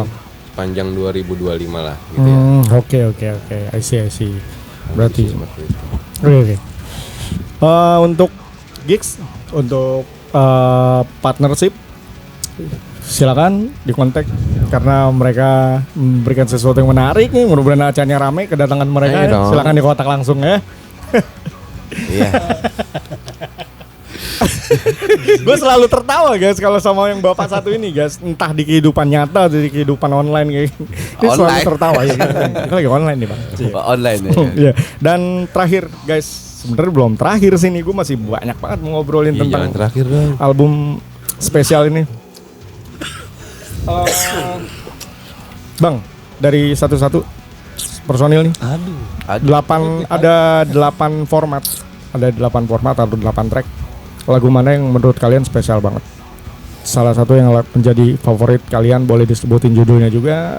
panjang 2025 lah gitu ya. Oke. I see. Berarti Seperti itu. oke. Untuk gigs, untuk partnership, silakan dikontak karena mereka memberikan sesuatu yang menarik nih. Mudah-mudahan acaranya ramai, kedatangan mereka. Ayo dong. Silakan dikontak langsung ya. Iya. Gue selalu tertawa guys kalau sama yang bapak satu ini guys, entah di kehidupan nyata atau di kehidupan online kayak ini selalu Online. tertawa ya. Kita lagi online nih bang. Online ya. Iya. Dan terakhir guys, sebenarnya belum terakhir sini, gue masih banyak banget mau ngobrolin Iya, tentang jangan terakhir dong. album spesial ini. Bang, dari satu-satu personil nih. Ada 8 format. Ada 8 format atau 8 track. Lagu mana yang menurut kalian spesial banget? Salah satu yang menjadi favorit kalian, boleh disebutin judulnya juga.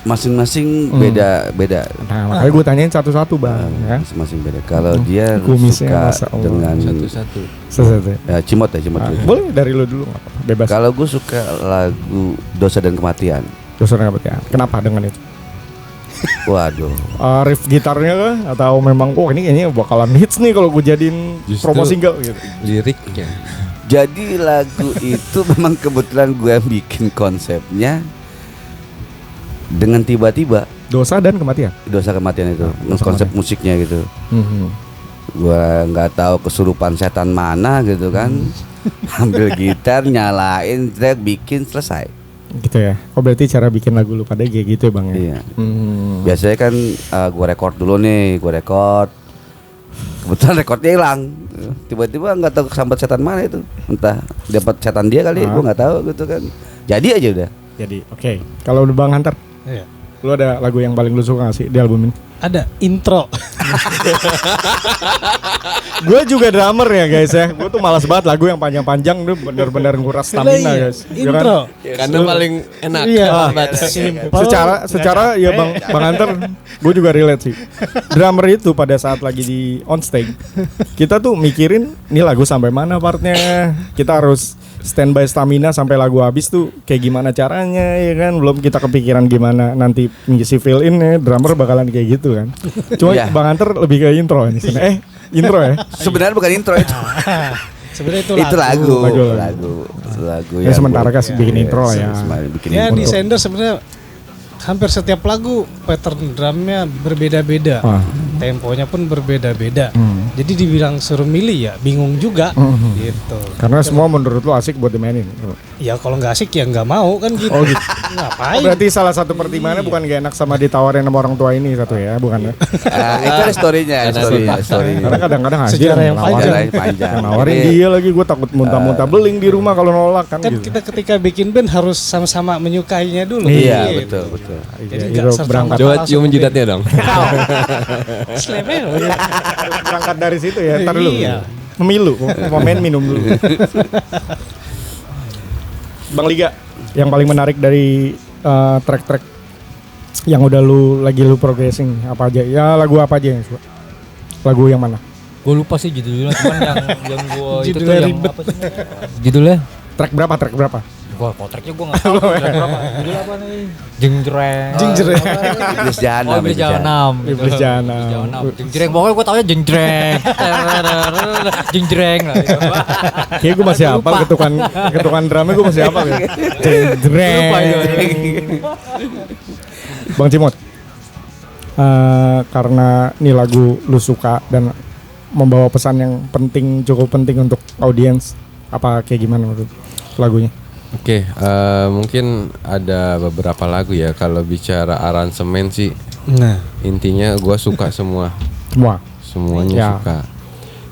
Masing-masing beda-beda. Nah, makanya gue tanyain satu-satu bang. Ya. Masing-masing beda. Kalau dia Kumisnya, Masya suka Allah. dengan Satu-satu. Satu-satu. Cimot ya, Cimot. Nah, boleh dari lo dulu, nggak apa-apa, bebas. Kalau gue suka lagu Dosa dan Kematian. Dosa dan Kematian. Kenapa dengan itu? Waduh. Riff gitarnya kah? Atau memang ini kayaknya bakalan hits nih kalau gue jadiin Justru- promo single gitu. Liriknya. Jadi lagu itu memang kebetulan gue bikin konsepnya dengan tiba-tiba Dosa dan Kematian. Dosa Kematian itu, Dosa konsep Kematian. musiknya gitu. Mhm. Gua nggak tahu kesurupan setan mana gitu kan. Ambil gitar, nyalain track, bikin selesai. Gitu ya. Oh berarti cara bikin lagu lu pada kayak gitu ya bang ya? Iya. Hmm. Biasanya kan gua record dulu nih, gua record. Kebetulan rekornya hilang. Tiba-tiba nggak tahu kesambat setan mana itu. Entah dapat setan dia kali, gua nggak tahu gitu kan. Jadi aja udah. Jadi oke. Kalau udah Bang Hunter, Iya. lu ada lagu yang paling lu suka gak sih di album ini? Ada intro. Gue juga drummer ya guys ya. Gue tuh malas banget lagu yang panjang-panjang tuh bener-bener nguras stamina Iya, guys. Ya kan? intro. Karena paling enak. Iya. lambat. Secara ya Bang Hunter, gue juga relate sih. Drummer itu pada saat lagi di on stage, kita tuh mikirin nih lagu sampai mana partnya. Kita harus standby stamina sampai lagu habis tuh kayak gimana caranya ya kan. Belum kita kepikiran gimana nanti ngisi fill in ya. Drummer bakalan kayak gitu kan. Cuma Iya. Bang Hunter lebih ke intro ini. Intro ya. Sebenarnya bukan intro itu. Sebenarnya itu Itu lagu. lagu Ya, sementara kasih bikin intro lah ya. Bikin Ya intro. di Sender sebenarnya hampir setiap lagu pattern drumnya berbeda-beda, temponya pun berbeda-beda. Jadi dibilang suruh milih ya bingung juga, gitu. Karena semua menurut lu asik buat dimainin. Ya kalau nggak asik ya nggak mau kan gitu. Oh, gitu. Ngapain? Berarti salah satu pertimbangannya bukan gak enak sama ditawarin sama orang tua ini satu ya, bukan ya? Itu ada story-nya, story-nya. Karena kadang-kadang aja Sejarah yang Sejarahnya panjang. yang nawarin Jadi, dia lagi, gue takut muntah-muntah beling di rumah kalau nolak kan, Kan gitu. kita ketika bikin band harus sama-sama menyukainya dulu. Iya, Gitu. betul, betul. Jadi Iya, nggak itu serta berangkat. Coba langsung cium band. jidatnya dong. Slepel. Berangkat dari situ ya, ntar dulu. Iya. Memilu, pemain minum dulu. Bang Liga, yang paling menarik dari track-track yang udah lagi lu progressing apa aja? Ya lagu apa aja yang suka? Lagu yang mana? Gue lupa sih judulnya, cuman yang gue itu tuh Judulnya yang ribet. apa sih? Judulnya? Track berapa? Gua kontraknya gue nggak tahu. Judul berapa? Judul apa nih? Jengjreng. Jengjreng. Iblis Jahanam. Oh, Iblis Jahanam. Iblis Jahanam. Jengjreng. Pokoknya gue taunya jengjreng. Jengjreng lah. Kayaknya gue masih hafal ketukan drumnya gue masih hafal ya. Lupa itu. Bang Cimot, karena ini lagu lu suka dan membawa pesan yang cukup penting untuk audiens, apa kayak gimana menurut lagunya? Oke, mungkin ada beberapa lagu ya. Kalau bicara aransemen sih, Nah, intinya gue suka semua, semuanya Ya. suka.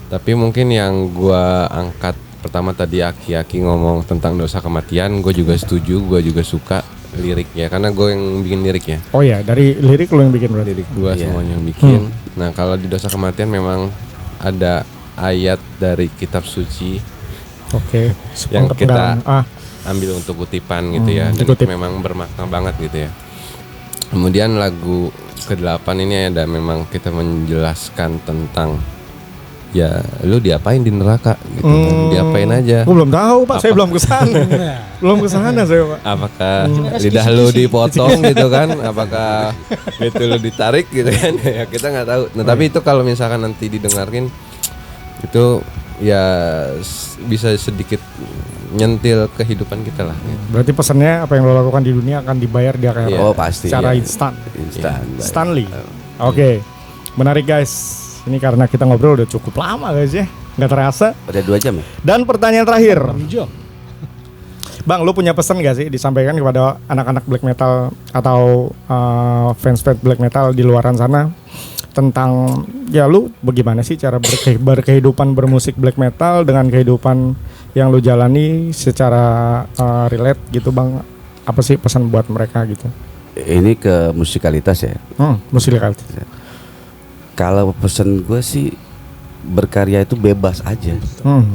Tapi mungkin yang gue angkat pertama tadi Aki ngomong tentang Dosa Kematian, gue juga setuju, gue juga suka liriknya karena gue yang bikin liriknya. Oh ya, dari lirik lu yang bikin berarti? Lirik gue semuanya yang bikin. Nah kalau di Dosa Kematian memang ada ayat dari kitab suci Oke. yang kita Penggalan. ambil untuk kutipan gitu ya, dan dikutip. itu memang bermakna banget gitu ya. Kemudian lagu ke-8 ini ada memang kita menjelaskan tentang ya lu diapain di neraka gitu kan, diapain aja. Gue belum tahu Pak, saya belum kesana. belum kesana saya Pak. Apakah lidah lu dipotong gitu kan? Apakah itu lu ditarik gitu kan? Ya kita nggak tahu. Nah tapi itu kalau misalkan nanti didengarkan itu ya bisa sedikit nyentil kehidupan kita lah. Berarti pesannya apa yang lo lakukan di dunia akan dibayar di akhirat. Oh pasti. Secara ya. instan. Stanley. Oke. Menarik guys. Ini karena kita ngobrol udah cukup lama guys ya. Nggak terasa. Udah 2 jam ya? Dan pertanyaan terakhir. Bang, lu punya pesan gak sih disampaikan kepada anak-anak black metal atau fans-fans black metal di luaran sana tentang ya lu bagaimana sih cara berkehidupan bermusik black metal dengan kehidupan yang lu jalani secara relate gitu Bang? Apa sih pesan buat mereka gitu? Ini ke musikalitas ya. Musikalitas. Kalau pesan gue sih berkarya itu bebas aja.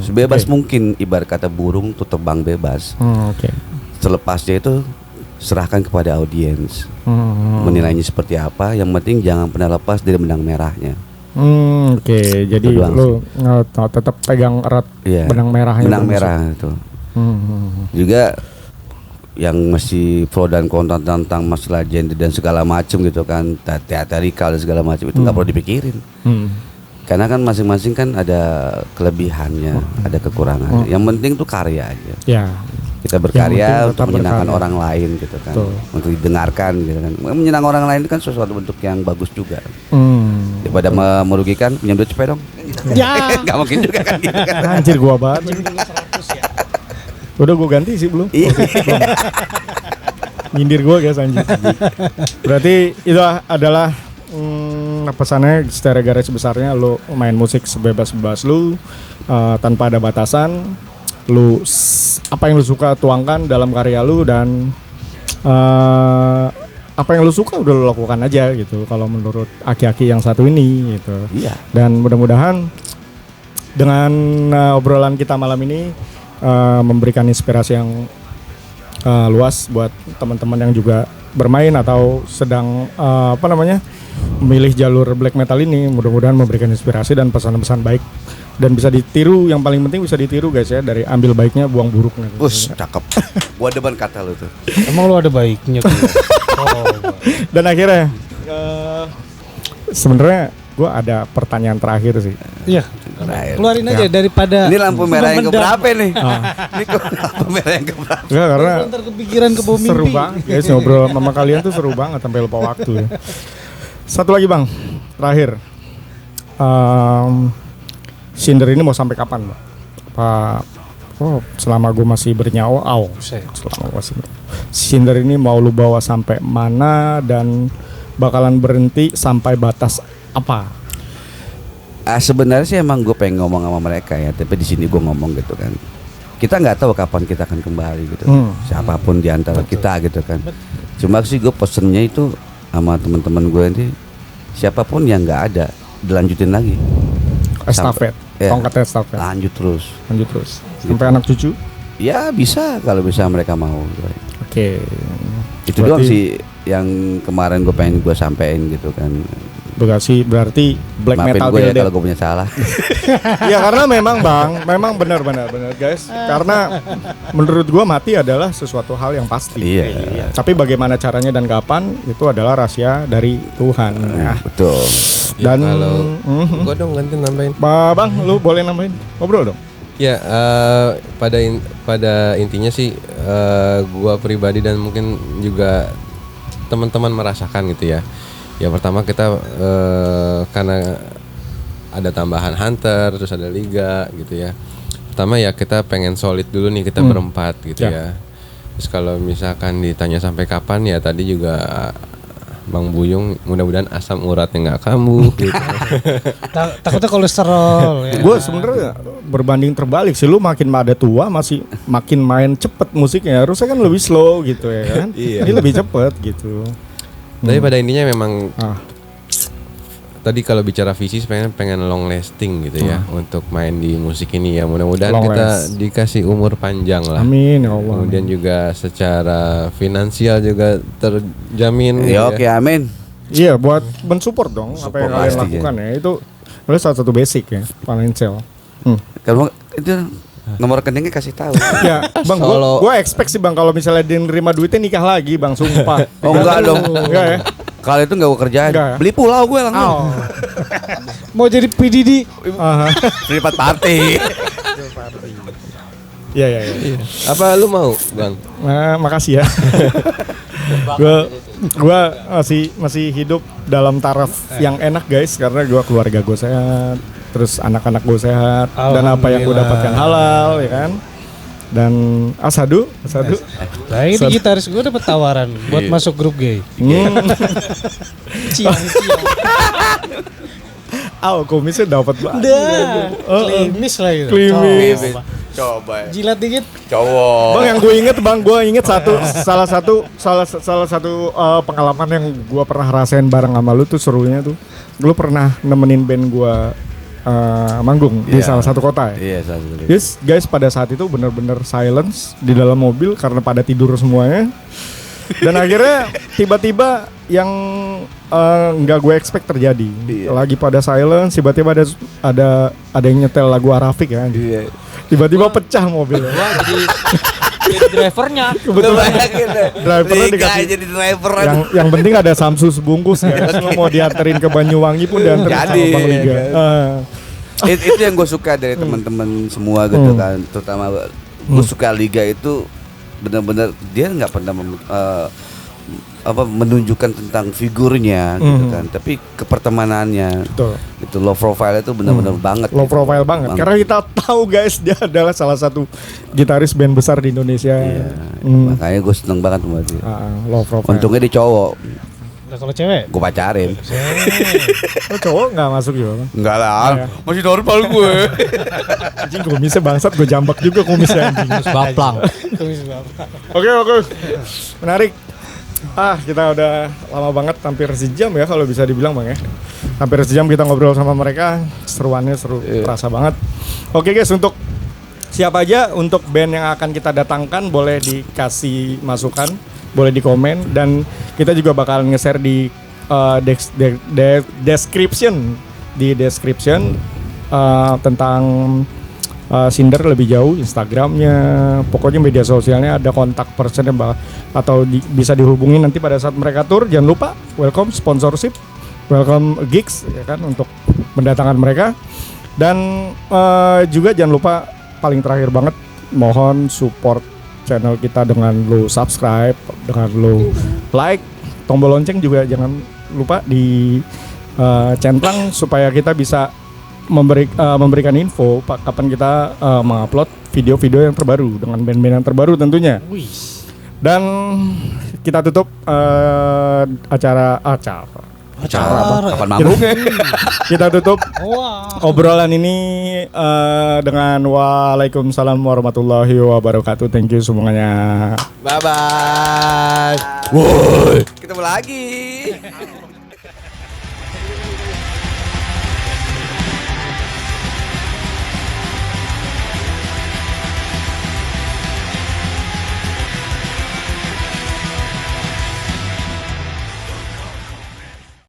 Sebebas mungkin, ibarat kata burung tuh terbang bebas. Selepasnya itu serahkan kepada audiens. Menilainya seperti apa, yang penting jangan pernah lepas dari benang merahnya. Jadi lu tetap pegang erat benang merahnya. Benang merah itu. Juga yang masih pro dan kontra tentang masalah gender dan segala macam gitu kan, teatrikal dan segala macam itu nggak perlu dipikirin. Karena kan masing-masing kan ada kelebihannya, ada kekurangannya. Yang penting tuh karya aja. Ya. Kita berkarya untuk menyenangkan orang lain gitu kan. Untuk didengarkan gitu kan. Menyenangkan orang lain itu kan sesuatu bentuk yang bagus juga. Daripada merugikan, pinjam duit cepet dong. Ya. Gak mungkin juga kan gitu kan. Anjir gua banget. Udah gua ganti sih belum. Nyindir gua guys anjir. Berarti itu adalah pesannya secara garis besarnya lu main musik sebebas-bebas lu, tanpa ada batasan. Lu apa yang lu suka tuangkan dalam karya lu dan apa yang lu suka udah lu lakukan aja gitu. Kalau menurut aki-aki yang satu ini gitu. Iya. Dan mudah-mudahan dengan obrolan kita malam ini memberikan inspirasi yang luas buat teman-teman yang juga bermain atau sedang memilih jalur black metal ini. Mudah-mudahan memberikan inspirasi dan pesan-pesan baik dan bisa ditiru. Yang paling penting bisa ditiru guys ya, dari ambil baiknya buang buruknya. Cakep. Gua depan kata lu tuh. Emang lu ada baiknya tuh. Dan akhirnya sebenarnya gue ada pertanyaan terakhir sih. Iya. Keluarin aja daripada ini lampu merah yang keberapa nih? Ini lampu merah yang keberapa? Enggak, karena ntar kepikiran ke bawah mimpi. seru banget guys ngobrol sama kalian tuh seru banget sampai lupa waktu ya. Satu lagi Bang, terakhir. Cinder ini mau sampai kapan Bang? Selama gue masih bernyawa, selama masih Cinder ini mau lu bawa sampai mana dan bakalan berhenti sampai batas apa? Sebenarnya sih emang gue pengen ngomong sama mereka ya, tapi di sini gue ngomong gitu kan. Kita nggak tahu kapan kita akan kembali gitu. Siapapun di antara kita gitu kan. Cuma sih gue pesennya itu sama teman-teman gue nanti, siapapun yang nggak ada dilanjutin lagi. Estafet, tongkat estafet. Lanjut terus. Sampai anak cucu? Ya bisa kalau bisa mereka mau. Oke. Itu doang sih yang kemarin gue pengen gue sampein gitu kan. Berarti black Maafin metal gue ya builder. kalau gue punya salah. Ya karena memang Bang, memang benar guys. Karena menurut gua mati adalah sesuatu hal yang pasti. Iya. Tapi bagaimana caranya dan kapan itu adalah rahasia dari Tuhan. Betul. Ya, Dan kalau gua dong ganti nambahin. Bang, lu boleh nambahin. Ngobrol dong. Ya, pada intinya sih gua pribadi dan mungkin juga teman-teman merasakan gitu ya. Ya pertama kita karena ada tambahan hunter, terus ada liga gitu ya. Pertama ya kita pengen solid dulu nih, kita berempat gitu ya. Terus kalau misalkan ditanya sampai kapan, ya tadi juga Bang Buyung, mudah-mudahan asam uratnya nggak kambuh gitu. Takutnya kolesterol ya. Gue sebenarnya berbanding terbalik sih, lu makin ada tua masih makin main cepet musiknya. Harusnya kan lebih slow gitu ya kan. Ini lebih cepet gitu. Tapi pada intinya memang tadi kalau bicara visi pengen long lasting gitu ya untuk main di musik ini ya. Mudah-mudahan kita dikasih umur panjang lah. Amin ya Allah. Kemudian juga secara finansial juga terjamin. Ya oke, amin. Iya, buat mensupport dong apa yang kalian lakukan ya. Itu salah satu basic ya, financial. Kalau itu nomor rekeningnya kasih tahu. Ya, Bang, gue expect sih Bang kalau misalnya dia nerima duitnya nikah lagi Bang, sumpah. Oh enggak dong. Enggak ya. Kalau itu nggak gue kerjain, Nggak ya? beli pulau gue langsung. Oh. Mau jadi PDD. Privat party. Iya. Apa lu mau, Bang? Nah, makasih ya. Gua masih hidup dalam taraf yang enak guys, karena gua keluarga gue sehat, terus anak-anak gue sehat, dan apa yang gue dapatkan halal, ya kan. Dan asadu. Nah ini gitaris gue dapet tawaran buat masuk grup gay. Ciang. Komisnya dapat banget. Klimis lah gitu. Klimis. Coba. Jilat dikit. Cowok. Bang, yang gue inget salah satu pengalaman yang gue pernah rasain bareng sama lu tuh serunya tuh. Lu pernah nemenin band gue manggung di salah satu kota ya. Iya, salah satu. Yes, guys, pada saat itu benar-benar silence di dalam mobil karena pada tidur semuanya. Dan akhirnya tiba-tiba yang nggak gue expect terjadi. Iya. Lagi pada silence, tiba-tiba ada yang nyetel lagu Arafik ya. Iya. Tiba-tiba pecah mobilnya. Jadi drivernya. Kebetulan drivernya dikasih jadi driver. yang penting ada Samsu sebungkus ya. Semua mau dianterin ke Banyuwangi pun dianterin sama Jadi, Bang Liga. Itu yang gue suka dari teman-teman semua gitu kan, terutama gue suka Liga itu benar-benar dia nggak pernah menunjukkan tentang figurnya gitu kan, tapi kepertemanannya. Betul. Itu low profile itu benar-benar banget. Low gitu. profile banget. Karena kita tahu guys, dia adalah salah satu gitaris band besar di Indonesia. Iya, makanya gue seneng banget sama dia. Low profile. Untungnya dia cowok, Nah kalau cewek? gue pacarin. Oh, cowok nggak masuk juga Bang? Enggak lah, Iya. masih normal gue. Anjing kumisnya bangsat, gue jambak juga kumisnya anjing. Baplang. Oke. Menarik. Kita udah lama banget, hampir sejam ya kalau bisa dibilang Bang ya. Hampir sejam kita ngobrol sama mereka, seruannya seru, terasa banget. Oke guys, untuk siapa aja untuk band yang akan kita datangkan boleh dikasih masukan, boleh di komen, dan kita juga bakal nge-share di description tentang Cinder lebih jauh, Instagramnya, pokoknya media sosialnya ada kontak personnya atau bisa dihubungi nanti pada saat mereka tur. Jangan lupa welcome sponsorship, welcome gigs ya kan untuk mendatangkan mereka. Dan juga jangan lupa paling terakhir banget, mohon support channel kita dengan lo subscribe, dengan lo like, tombol lonceng juga jangan lupa di centang supaya kita bisa memberikan info kapan kita mengupload video-video yang terbaru dengan band-band yang terbaru tentunya. Dan kita tutup acara kapan manggung? kita tutup obrolan ini dengan waalaikumsalam warahmatullahi wabarakatuh. Thank you semuanya. Bye bye. Woi, ketemu lagi.